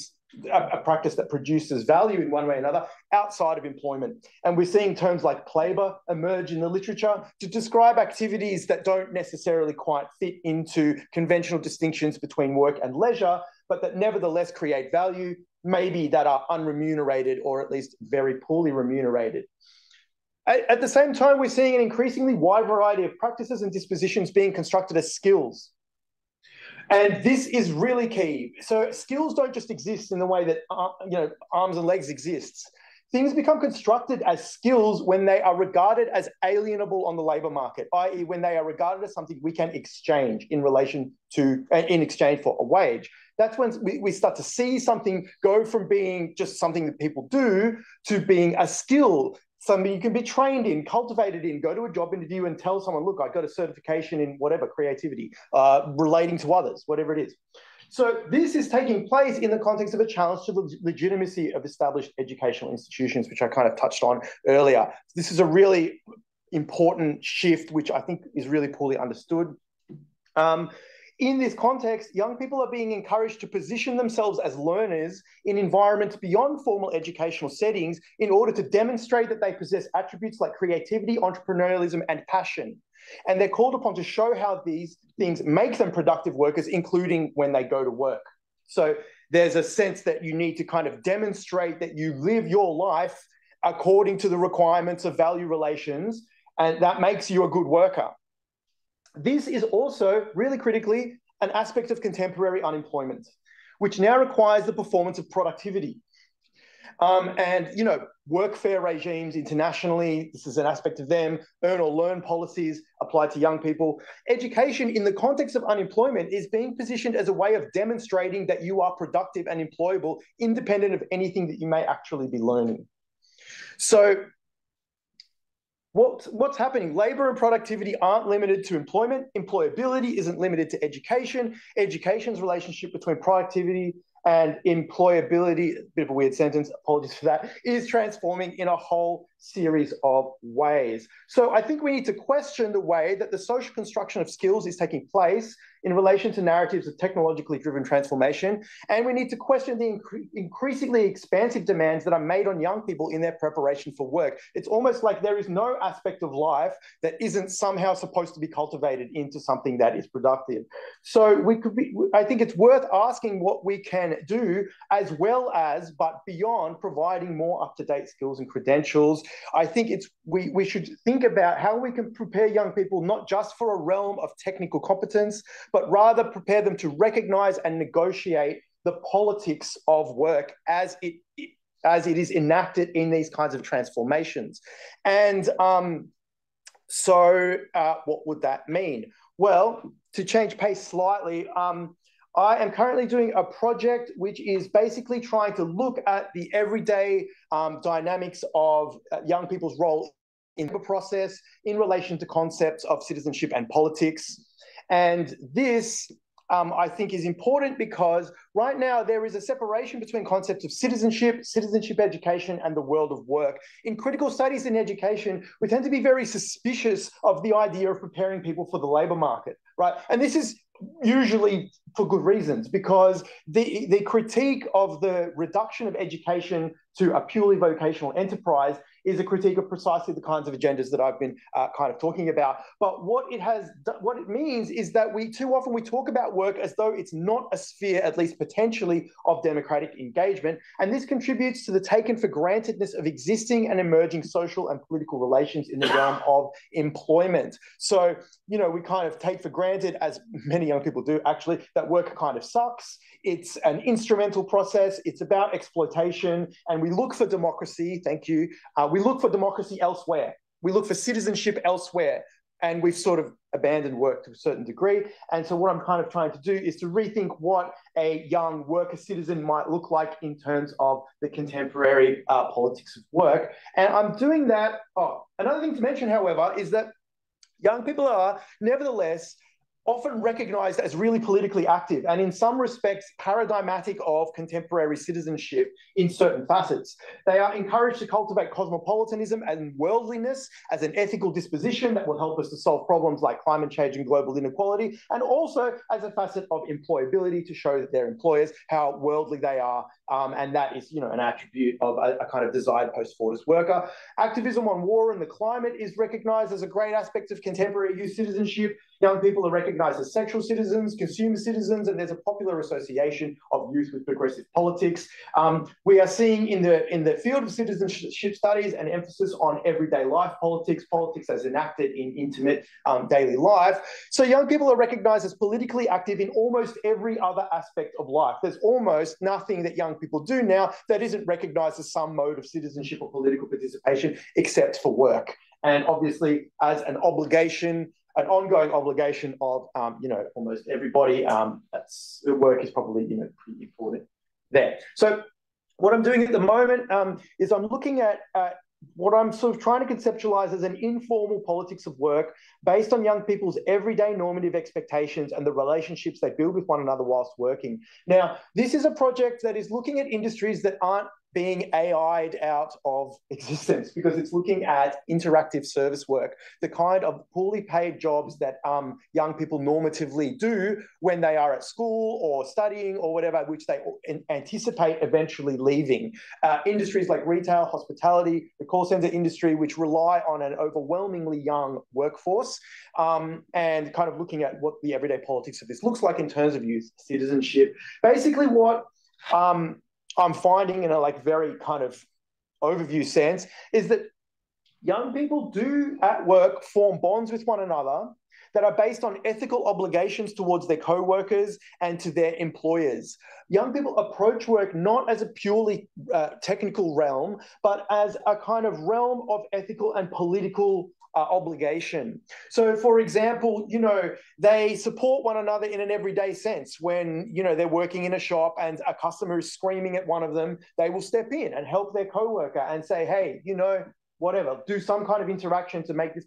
a practice that produces value in one way or another outside of employment. And we're seeing terms like plabour emerge in the literature to describe activities that don't necessarily quite fit into conventional distinctions between work and leisure, but that nevertheless create value. maybe that are unremunerated or at least very poorly remunerated. At the same time, we're seeing an increasingly wide variety of practices and dispositions being constructed as skills. And this is really key. So skills don't just exist in the way that arms and legs exists. Things become constructed as skills when they are regarded as alienable on the labour market, i.e. when they are regarded as something we can exchange in exchange for a wage. That's when we start to see something go from being just something that people do to being a skill, something you can be trained in, cultivated in, go to a job interview and tell someone, look, I got a certification in whatever, creativity, relating to others, whatever it is. So this is taking place in the context of a challenge to the legitimacy of established educational institutions, which I kind of touched on earlier. This is a really important shift, which I think is really poorly understood. In this context, young people are being encouraged to position themselves as learners in environments beyond formal educational settings in order to demonstrate that they possess attributes like creativity, entrepreneurialism, and passion. And they're called upon to show how these things make them productive workers, including when they go to work. So there's a sense that you need to kind of demonstrate that you live your life according to the requirements of value relations, and that makes you a good worker. This is also, really critically, an aspect of contemporary unemployment, which now requires the performance of productivity. And, workfare regimes internationally, this is an aspect of them, earn or learn policies applied to young people. Education in the context of unemployment is being positioned as a way of demonstrating that you are productive and employable, independent of anything that you may actually be learning. So what's happening? Labour and productivity aren't limited to employment. Employability isn't limited to education. Education's relationship between productivity and employability, a bit of a weird sentence, apologies for that, is transforming in a whole series of ways. So I think we need to question the way that the social construction of skills is taking place in relation to narratives of technologically driven transformation. And we need to question the increasingly expansive demands that are made on young people in their preparation for work. It's almost like there is no aspect of life that isn't somehow supposed to be cultivated into something that is productive. So I think it's worth asking what we can do, as well as, but beyond, providing more up-to-date skills and credentials. I think we should think about how we can prepare young people not just for a realm of technical competence, but rather prepare them to recognize and negotiate the politics of work as it is enacted in these kinds of transformations. And so what would that mean? Well, to change pace slightly, I am currently doing a project which is basically trying to look at the everyday dynamics of young people's role in the process in relation to concepts of citizenship and politics. And this, I think, is important because right now there is a separation between concepts of citizenship education, and the world of work. In critical studies in education, we tend to be very suspicious of the idea of preparing people for the labour market, right? And this is usually for good reasons, because the critique of the reduction of education to a purely vocational enterprise is a critique of precisely the kinds of agendas that I've been kind of talking about. But what it means is that too often we talk about work as though it's not a sphere, at least potentially, of democratic engagement. And this contributes to the taken for grantedness of existing and emerging social and political relations in the realm of employment. So, we kind of take for granted, as many young people do actually, that work kind of sucks. It's an instrumental process. It's about exploitation. And we look for democracy. Thank you. We look for democracy elsewhere. We look for citizenship elsewhere. And we've sort of abandoned work to a certain degree. And so what I'm kind of trying to do is to rethink what a young worker citizen might look like in terms of the contemporary politics of work. And I'm doing that. Another thing to mention, however, is that young people are nevertheless often recognized as really politically active, and in some respects paradigmatic of contemporary citizenship in certain facets. They are encouraged to cultivate cosmopolitanism and worldliness as an ethical disposition that will help us to solve problems like climate change and global inequality, and also as a facet of employability to show that their employers how worldly they are and that is, an attribute of a kind of desired post-Fordist worker. Activism on war and the climate is recognised as a great aspect of contemporary youth citizenship. Young people are recognised as sexual citizens, consumer citizens, and there's a popular association of youth with progressive politics. We are seeing in the field of citizenship studies an emphasis on everyday life politics, politics as enacted in intimate daily life. So young people are recognised as politically active in almost every other aspect of life. There's almost nothing that young people do now that isn't recognised as some mode of citizenship or political participation, except for work. And obviously, as an obligation, an ongoing obligation of, almost everybody, work is probably, pretty important there. So what I'm doing at the moment is I'm looking at what I'm sort of trying to conceptualize as an informal politics of work based on young people's everyday normative expectations and the relationships they build with one another whilst working. Now, this is a project that is looking at industries that aren't being AI'd out of existence, because it's looking at interactive service work, the kind of poorly paid jobs that young people normatively do when they are at school or studying or whatever, which they anticipate eventually leaving. Industries like retail, hospitality, the call center industry, which rely on an overwhelmingly young workforce, and kind of looking at what the everyday politics of this looks like in terms of youth citizenship. Basically what I'm finding in a very kind of overview sense is that young people do at work form bonds with one another that are based on ethical obligations towards their co-workers and to their employers. Young people approach work not as a purely technical realm, but as a kind of realm of ethical and political obligation. So, for example, they support one another in an everyday sense. When, they're working in a shop and a customer is screaming at one of them, they will step in and help their co-worker and say, hey, whatever, do some kind of interaction to make this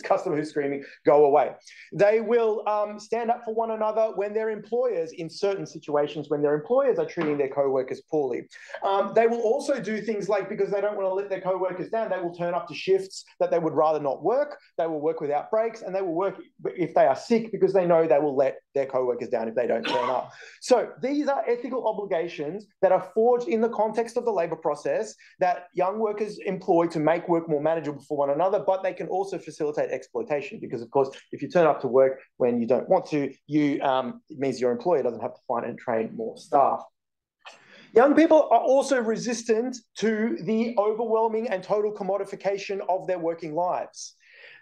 customer who's screaming, go away. They will stand up for one another when their employers, in certain situations, when their employers are treating their co-workers poorly. They will also do things like, because they don't want to let their co-workers down, they will turn up to shifts that they would rather not work. They will work without breaks, and they will work if they are sick, because they know they will let their co-workers down if they don't turn up. So these are ethical obligations that are forged in the context of the labour process that young workers employ to make work more manageable for one another, but they can also facilitate exploitation, because, of course, if you turn up to work when you don't want to, it means your employer doesn't have to find and train more staff. Young people are also resistant to the overwhelming and total commodification of their working lives.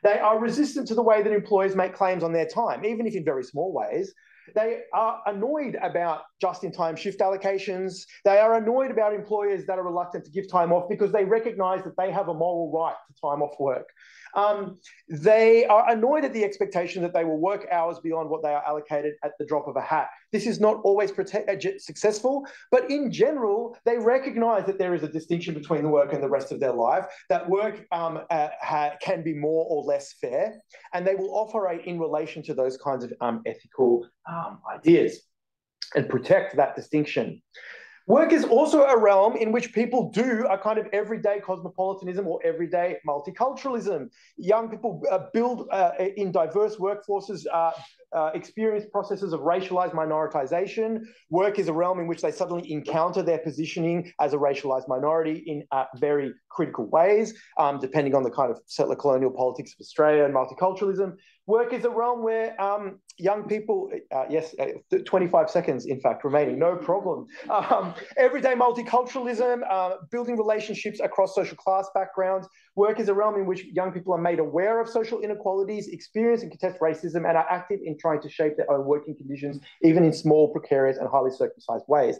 They are resistant to the way that employers make claims on their time, even if in very small ways. They are annoyed about just-in-time shift allocations. They are annoyed about employers that are reluctant to give time off because they recognise that they have a moral right to time off work. They are annoyed at the expectation that they will work hours beyond what they are allocated at the drop of a hat. This is not always successful, but in general, they recognise that there is a distinction between the work and the rest of their life, that work can be more or less fair, and they will operate in relation to those kinds of ethical ideas and protect that distinction. Work is also a realm in which people do a kind of everyday cosmopolitanism or everyday multiculturalism. Young people build in diverse workforces, experience processes of racialized minoritization. Work is a realm in which they suddenly encounter their positioning as a racialized minority in very critical ways, depending on the kind of settler colonial politics of Australia and multiculturalism. Work is a realm where young people, 25 seconds, in fact, remaining, no problem. Everyday multiculturalism, building relationships across social class backgrounds. Work is a realm in which young people are made aware of social inequalities, experience and contest racism, and are active in trying to shape their own working conditions, even in small, precarious and highly circumcised ways.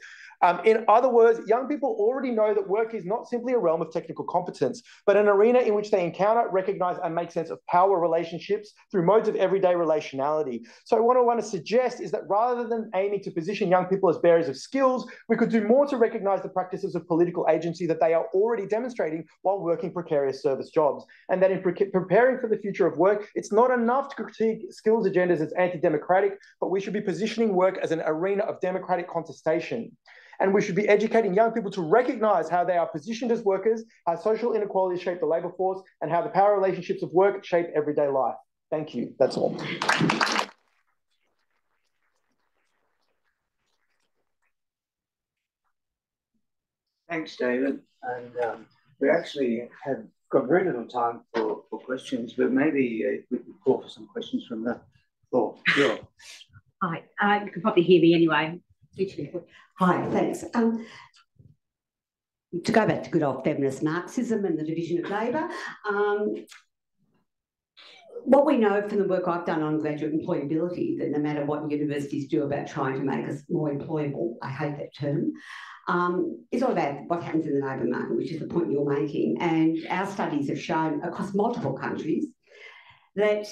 In other words, young people already know that work is not simply a realm of technical competence, but an arena in which they encounter, recognize, and make sense of power relationships through modes of everyday relationality. So what I want to suggest is that rather than aiming to position young people as bearers of skills, we could do more to recognize the practices of political agency that they are already demonstrating while working precarious service jobs. And that in preparing for the future of work, it's not enough to critique skills agendas as anti-democratic, but we should be positioning work as an arena of democratic contestation. And we should be educating young people to recognize how they are positioned as workers, how social inequalities shape the labour force, and how the power relationships of work shape everyday life. Thank you. That's all. Thanks, David. And we actually have got very little time for questions, but maybe we could call for some questions from the floor. Sure. Hi, you can probably hear me anyway. Hi, thanks. To go back to good old feminist Marxism and the division of labour, what we know from the work I've done on graduate employability, that no matter what universities do about trying to make us more employable, I hate that term, it's all about what happens in the labour market, which is the point you're making. And our studies have shown across multiple countries that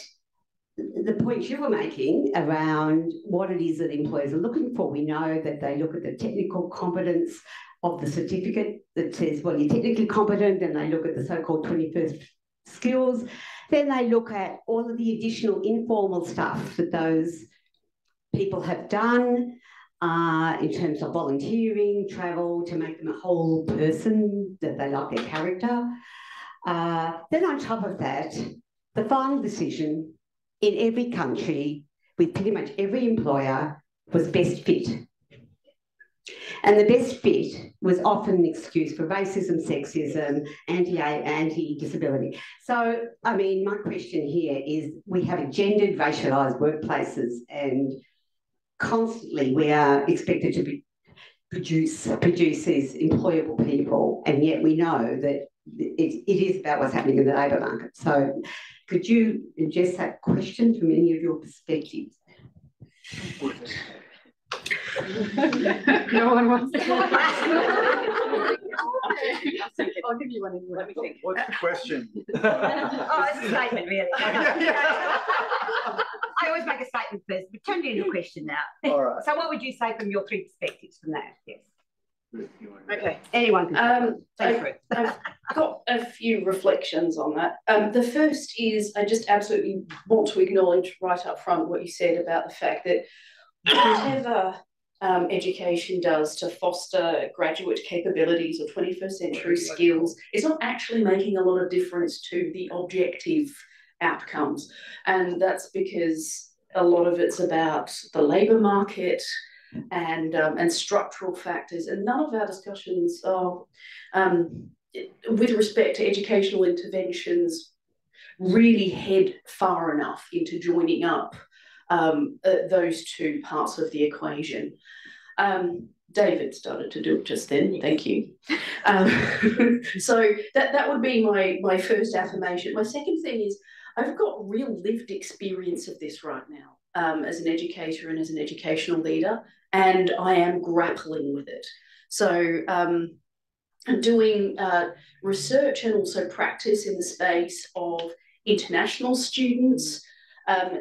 the points you were making around what it is that employers are looking for, we know that they look at the technical competence of the certificate that says, well, you're technically competent, and they look at the so-called 21st skills. Then they look at all of the additional informal stuff that those people have done in terms of volunteering, travel, to make them a whole person, that they like their character. Then on top of that, the final decision in every country with pretty much every employer was best fit. And the best fit was often an excuse for racism, sexism, anti-disability. So, I mean, my question here is, we have gendered, racialised workplaces, and constantly we are expected to produce these employable people, and yet we know that it is about what's happening in the labour market. So could you address that question from any of your perspectives? No one wants to. I'll give you one anyway. Let me think. What's the question? Oh, it's a statement, really. I always make a statement first, but turn it into a question now. All right. So what would you say from your three perspectives from that? Yes. Okay. Anyone can. I've got a few reflections on that. The first is, I just absolutely want to acknowledge right up front what you said about the fact that whatever education does to foster graduate capabilities or 21st century skills, it's not actually making a lot of difference to the objective outcomes. And that's because a lot of it's about the labour market and structural factors. And none of our discussions are, with respect to educational interventions, really head far enough into joining up those two parts of the equation. David started to do it just then, thank you. So that would be my first affirmation. My second thing is, I've got real lived experience of this right now as an educator and as an educational leader, and I am grappling with it. So I'm doing research and also practice in the space of international students,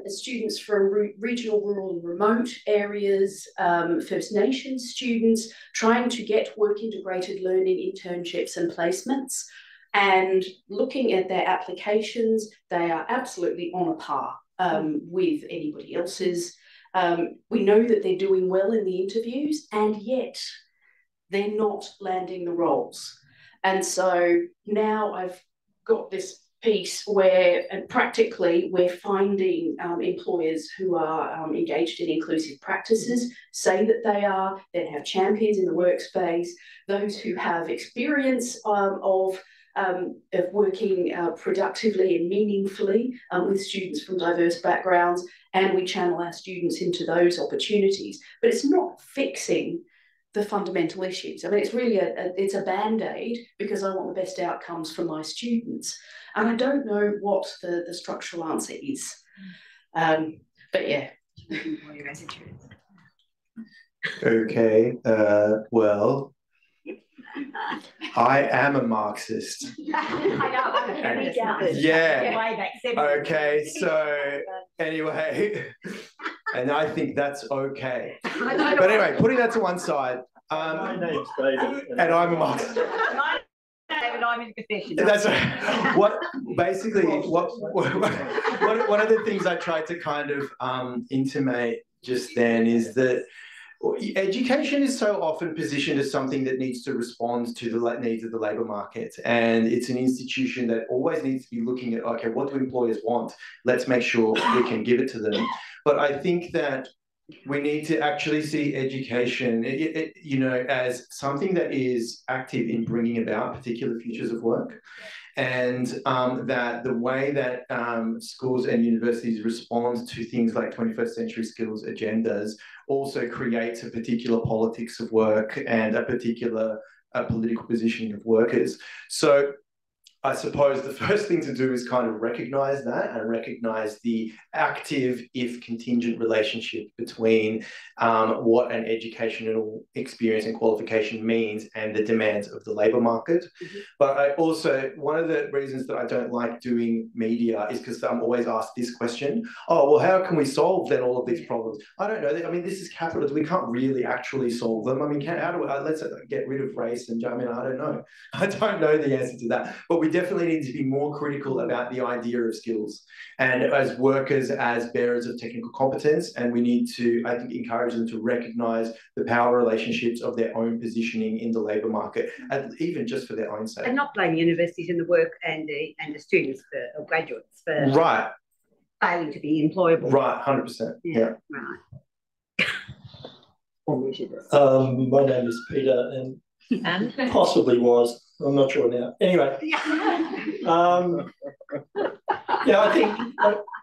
students from regional, rural and remote areas, First Nations students, trying to get work integrated learning internships and placements, and looking at their applications. They are absolutely on a par with anybody else's. We know that they're doing well in the interviews, and yet they're not landing the roles. And so now I've got this piece where practically we're finding employers who are engaged in inclusive practices say that they are, then have champions in the workspace, those who have experience of working productively and meaningfully with students from diverse backgrounds, and we channel our students into those opportunities. But it's not fixing the fundamental issues. I mean, it's really it's a band-aid, because I want the best outcomes for my students. And I don't know what the structural answer is. But yeah. Okay, well, I am a Marxist. Yeah. Okay, so anyway, and I think that's okay. But anyway, putting that to one side, My name's David, and I'm a Marxist. David, I'm in confession. That's right. What basically one of the things I tried to kind of intimate just then is that education is so often positioned as something that needs to respond to the needs of the labour market, and it's an institution that always needs to be looking at, okay, what do employers want? Let's make sure we can give it to them. But I think that We need to actually see education, you know, as something that is active in bringing about particular futures of work. And that the way that schools and universities respond to things like 21st century skills agendas also creates a particular politics of work and a particular political positioning of workers. So I suppose the first thing to do is kind of recognise that and recognise the active, if contingent, relationship between what an educational experience and qualification means and the demands of the labour market. Mm-hmm. But I also, one of the reasons that I don't like doing media is because I'm always asked this question, oh, well, how can we solve then all of these problems? I don't know. I mean, this is capitalism. We can't really actually solve them. I mean, how do we, let's get rid of race and, I mean, I don't know. I don't know the answer to that. But we definitely need to be more critical about the idea of skills and as workers, as bearers of technical competence. And we need to, I think, encourage them to recognise the power relationships of their own positioning in the labour market, and even just for their own sake. And not blame universities and the work and the students or graduates for failing to be employable. Right, 100%. Yeah. Right. My name is Peter, and possibly was. I'm not sure now. Anyway, yeah,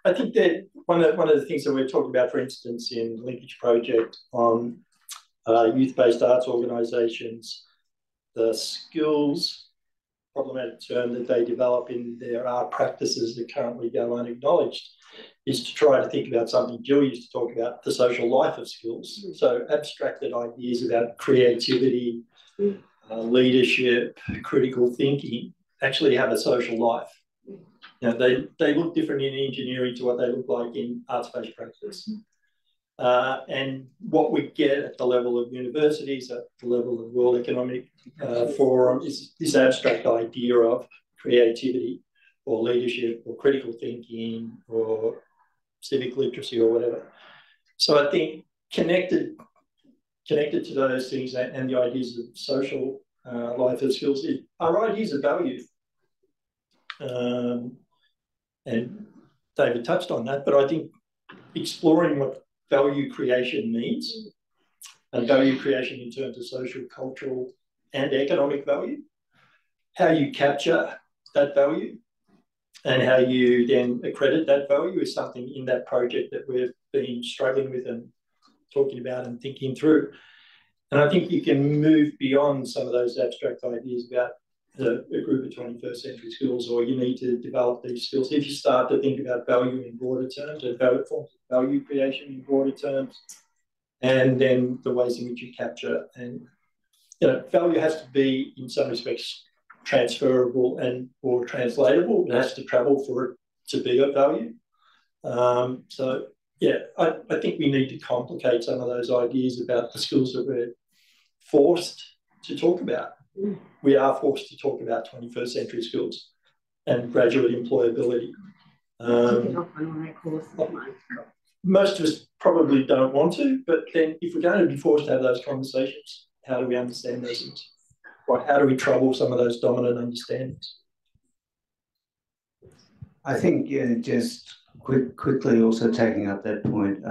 I think that one of the things that we're talking about, for instance, in Linkage Project on youth-based arts organisations, the skills, problematic term that they develop in their art practices that currently go unacknowledged, is to try to think about something Jill used to talk about, the social life of skills. So abstracted ideas about creativity, leadership, critical thinking, actually have a social life. You know, they look different in engineering to what they look like in arts-based practice. And what we get at the level of universities, at the level of World Economic Forum, is this abstract idea of creativity or leadership or critical thinking or civic literacy or whatever. So I think connected to those things and the ideas of social life of skills are ideas of value. And David touched on that, but I think exploring what value creation means, and value creation in terms of social, cultural, and economic value, how you capture that value and how you then accredit that value is something in that project that we've been struggling with and talking about and thinking through. And I think you can move beyond some of those abstract ideas about a group of 21st century skills, or you need to develop these skills. If you start to think about value in broader terms, and value creation in broader terms, and then the ways in which you capture, and value has to be, in some respects, transferable and or translatable. It has to travel for it to be of value. So yeah, I think we need to complicate some of those ideas about the skills that we're forced to talk about. We are forced to talk about 21st century skills and graduate employability. Most of us probably don't want to, but then if we're going to be forced to have those conversations, how do we understand those things? Or how do we trouble some of those dominant understandings? I think, just quickly also taking up that point,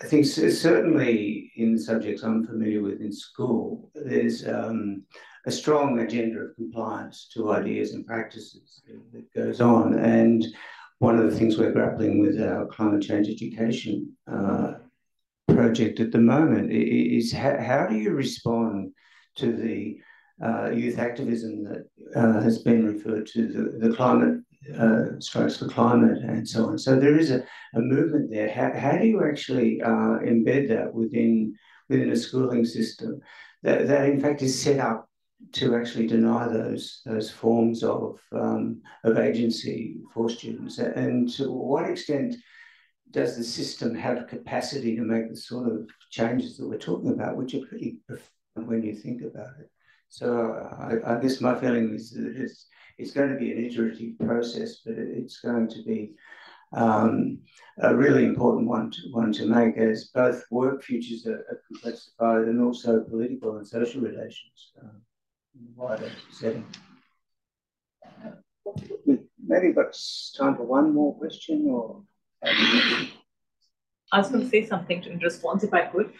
I think certainly in subjects I'm familiar with in school, there's a strong agenda of compliance to ideas and practices that goes on. And one of the things we're grappling with our climate change education project at the moment is how do you respond to the youth activism that has been referred to, the climate strikes for climate and so on. So there is a movement there. How do you actually embed that within a schooling system that in fact is set up to actually deny those forms of agency for students? And to what extent does the system have capacity to make the sort of changes that we're talking about, which are pretty profound when you think about it? So I guess my feeling is that it's going to be an iterative process, but it's going to be a really important one to make, as both work futures are complexified and also political and social relations in a wider setting. Maybe got time for one more question, or I was going to say something in response, if I could,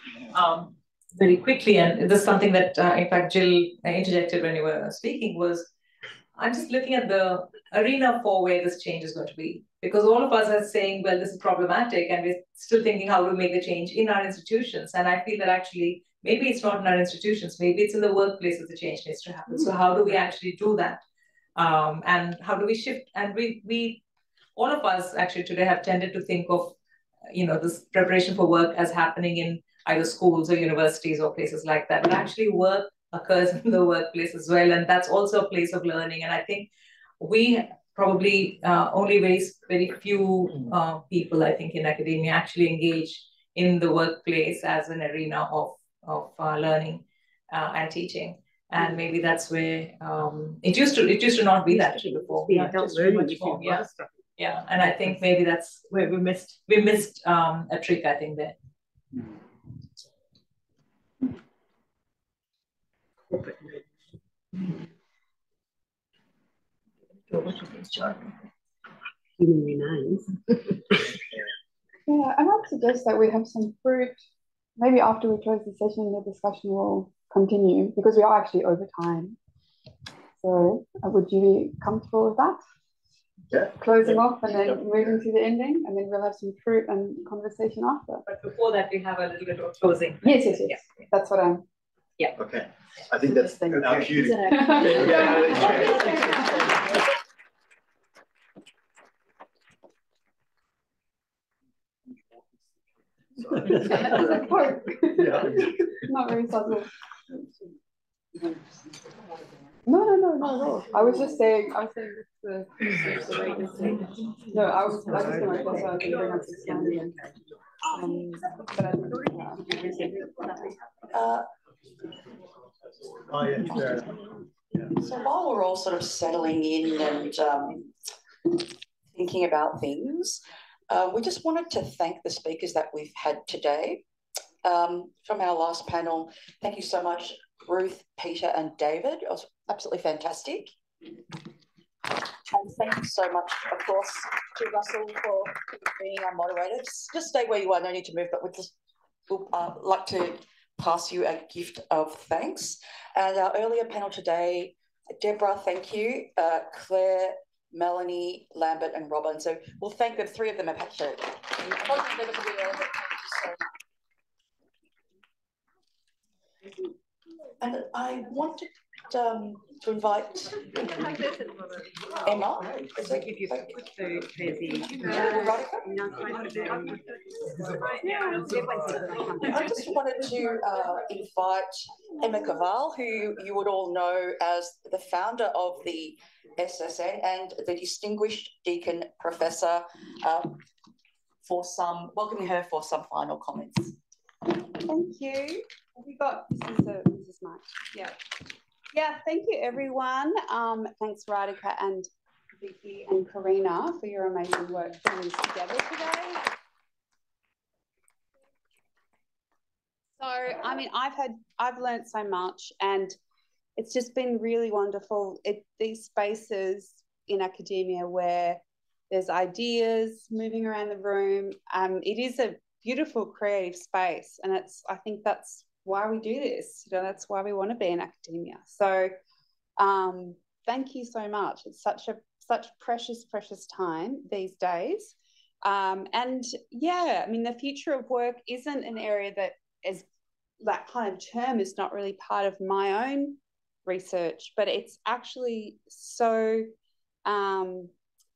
very quickly. And this is something that, in fact, Jill interjected when you were speaking, was I'm just looking at the arena for where this change is going to be. Because all of us are saying, well, this is problematic, and we're still thinking how to make the change in our institutions. And I feel that actually, maybe it's not in our institutions, maybe it's in the workplace that the change needs to happen. So how do we actually do that? And how do we shift? And we all of us actually today have tended to think of, this preparation for work as happening in either schools or universities or places like that. But actually work occurs in the workplace as well. And that's also a place of learning. And I think we probably only very few people, I think, in academia actually engage in the workplace as an arena of learning and teaching. And maybe that's where it used to not be that before. Yeah, adult learning before. Yeah, and I think maybe that's where we missed a trick, I think, there. Human remains. Yeah, I might suggest that we have some fruit. Maybe after we close the session, the discussion will continue because we are actually over time. So would you be comfortable with that? Yeah. Closing off and then moving to the ending, and then we'll have some fruit and conversation after. But before that, we have a little bit of closing. Yes. That's what I'm. Yeah. Okay. I think that's our cue. Not very subtle. No. I was just saying the no, I was just going to guess I can bring up the standing. But I So while we're all sort of settling in and thinking about things, we just wanted to thank the speakers that we've had today. From our last panel, thank you so much, Ruth, Peter and David. It was absolutely fantastic. And thank you so much, of course, to Russell for being our moderator. Just stay where you are, no need to move, but we'd like to pass you a gift of thanks. And our earlier panel today, Deborah, thank you, Claire, Melanie, Lambert and Robin. So we'll thank them. Three of them have had to. And I wanted to invite Emma. I just wanted to invite Emma Kowal, who you would all know as the founder of the SSN and the distinguished Deakin professor, welcoming her for some final comments. Thank you. Have you got this is Mike. Yeah, thank you everyone. Thanks Radhika and Vicki and Karina for your amazing work putting this together today. So I mean I've learned so much, and it's just been really wonderful. These spaces in academia where there's ideas moving around the room. It is a beautiful creative space, and I think that's why we do this. That's why we want to be in academia. So thank you so much. It's such precious time these days. And yeah, I mean, the future of work isn't an area that is that kind of term is not really part of my own research, but it's actually so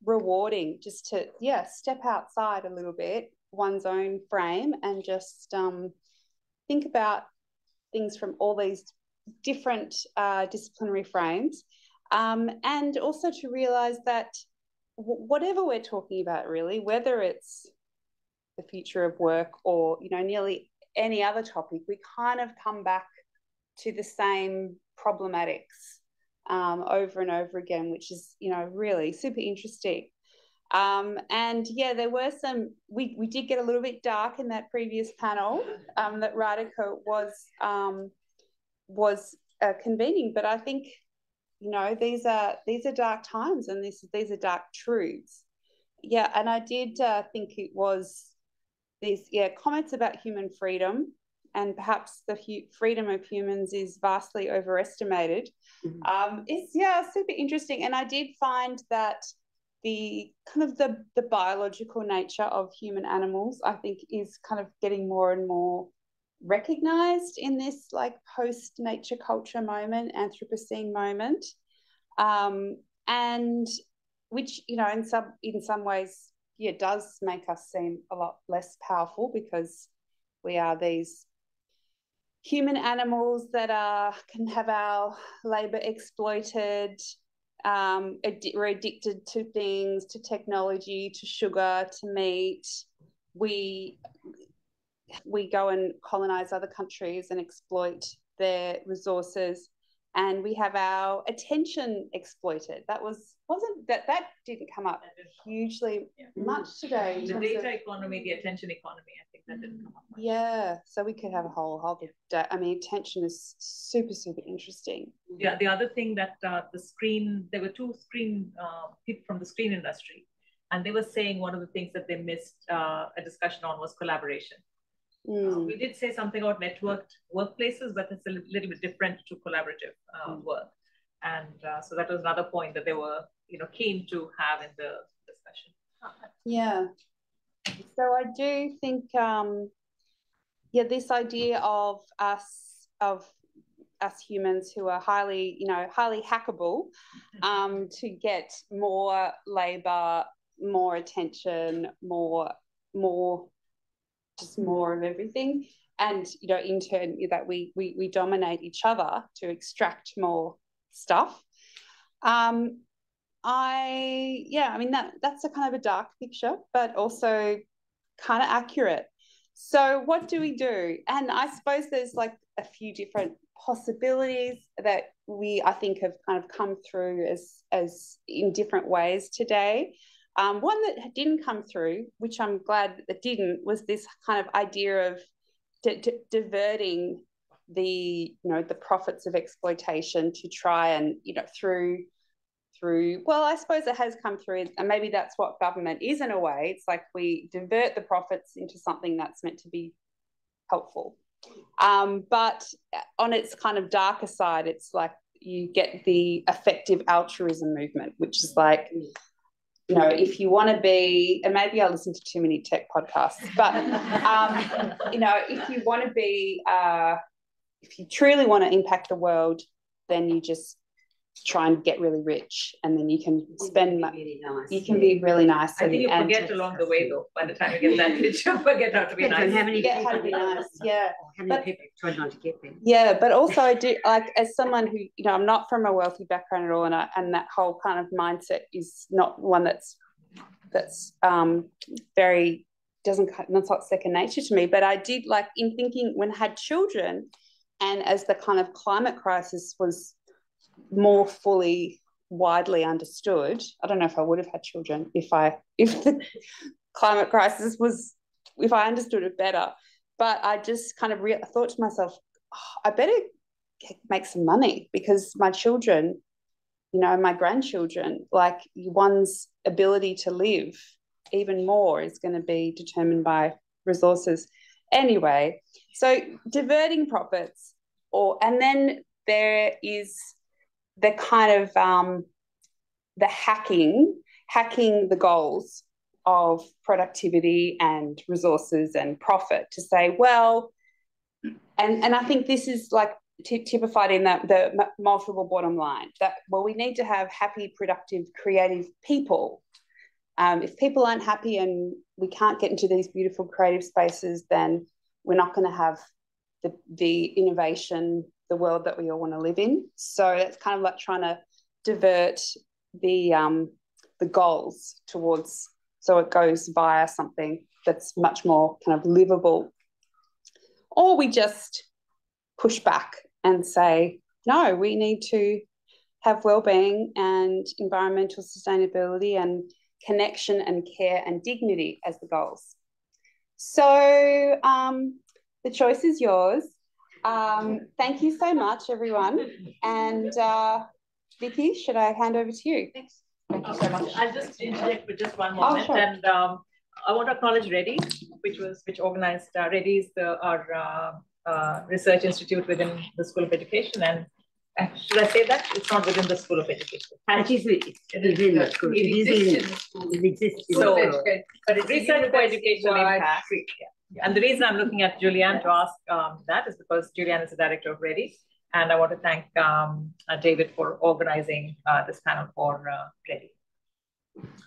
rewarding just to step outside a little bit, one's own frame, and just think about things from all these different disciplinary frames, and also to realise that whatever we're talking about, really, whether it's the future of work or nearly any other topic, we kind of come back to the same problematics over and over again, which is really super interesting. And yeah, there were we did get a little bit dark in that previous panel that Radhika was convening, but I think these are dark times, and these are dark truths. Yeah, and I did think it was these comments about human freedom, and perhaps the freedom of humans is vastly overestimated. It's super interesting. And I did find that the biological nature of human animals, I think, is kind of getting more and more recognized in this like post-nature culture moment, Anthropocene moment, and which, you know, in some ways, does make us seem a lot less powerful, because we are these human animals that can have our labour exploited. We're addicted to things, to technology, to sugar, to meat. We go and colonise other countries and exploit their resources, and we have our attention exploited. That didn't come up hugely much today. The data economy, the attention economy, I think that didn't come up much. Yeah, so we could have a whole day. I mean, attention is super, super interesting. Yeah, the other thing that there were two people from the screen industry, and they were saying one of the things that they missed a discussion on was collaboration. We did say something about networked workplaces, but it's a little bit different to collaborative work. And so that was another point that they were, keen to have in the discussion. Yeah. So I do think, this idea of us humans who are highly hackable, to get more labour, more attention, more of everything, and in turn that we dominate each other to extract more stuff. That's a kind of a dark picture, but also kind of accurate. So what do we do? And I suppose there's like a few different possibilities that I think have kind of come through as in different ways today. One that didn't come through, which I'm glad that didn't, was this kind of idea of diverting the profits of exploitation to try and through I suppose it has come through, and maybe that's what government is in a way. It's like we divert the profits into something that's meant to be helpful, but on its kind of darker side, it's like you get the effective altruism movement, which is like, if you want to be, and maybe I listen to too many tech podcasts, but, if you want to be, if you truly want to impact the world, then you just try and get really rich, and then you can spend money. You can be really nice. I think you forget along the way, though. By the time you get that rich, you forget how to be nice. How to be nice, yeah. How many people try not to get there? Yeah, but also I do, like, as someone who, I'm not from a wealthy background at all, and that whole kind of mindset is not one that's very, not like second nature to me. But I did, like, in thinking when I had children, and as the kind of climate crisis was more fully widely understood, I don't know if I would have had children if the climate crisis if I understood it better. But I just kind of thought to myself, I better make some money, because my children, my grandchildren, like, one's ability to live even more is going to be determined by resources. Anyway, so diverting profits, and then there is the kind of the hacking the goals of productivity and resources and profit to say, well, and I think this is like typified in the multiple bottom line, that, well, we need to have happy, productive, creative people. If people aren't happy and we can't get into these beautiful creative spaces, then we're not going to have the innovation, the world that we all want to live in. So it's kind of like trying to divert the goals towards, so it goes via something that's much more kind of livable. Or we just push back and say, no, we need to have well-being and environmental sustainability and connection and care and dignity as the goals. So the choice is yours. Thank you so much, everyone. And Vicki, should I hand over to you? Thanks. Thank you so much. I'll just interject with just one moment. Oh, sure. And I want to acknowledge REDI, which organized REDI is our research institute within the School of Education, and should I say that it's not within the School of Education? It is within the school. It exists. So, but it's research for educational impact. Yeah. And the reason I'm looking at Julianne to ask that is because Julianne is the director of REDI, and I want to thank David for organizing this panel for REDI.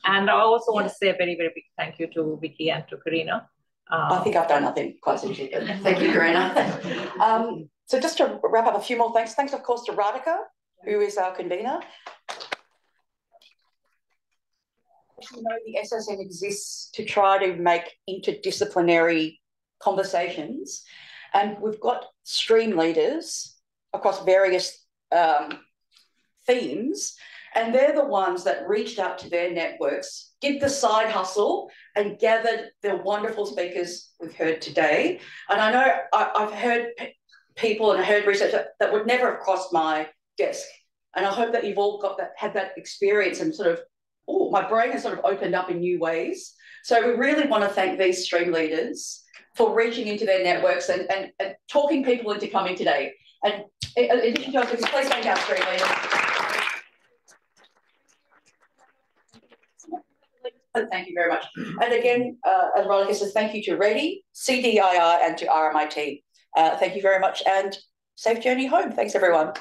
And I also want to say a very, very big thank you to Vicki and to Karina. I think I've done nothing quite significant. Thank you, Karina. So just to wrap up, a few more thanks. Thanks, of course, to Radhika, who is our convener. You know, the SSN exists to try to make interdisciplinary conversations, and we've got stream leaders across various themes, and they're the ones that reached out to their networks, did the side hustle, and gathered the wonderful speakers we've heard today. And I know I've heard people and I heard research that would never have crossed my desk. And I hope that you've all had that experience and sort of, oh, my brain has sort of opened up in new ways. So we really want to thank these stream leaders for reaching into their networks and talking people into coming today. And in addition to us, please thank our stream leaders. Thank you very much. And again, as Radhika says, thank you to REDI, CDIR, and to RMIT. Thank you very much, and safe journey home. Thanks, everyone.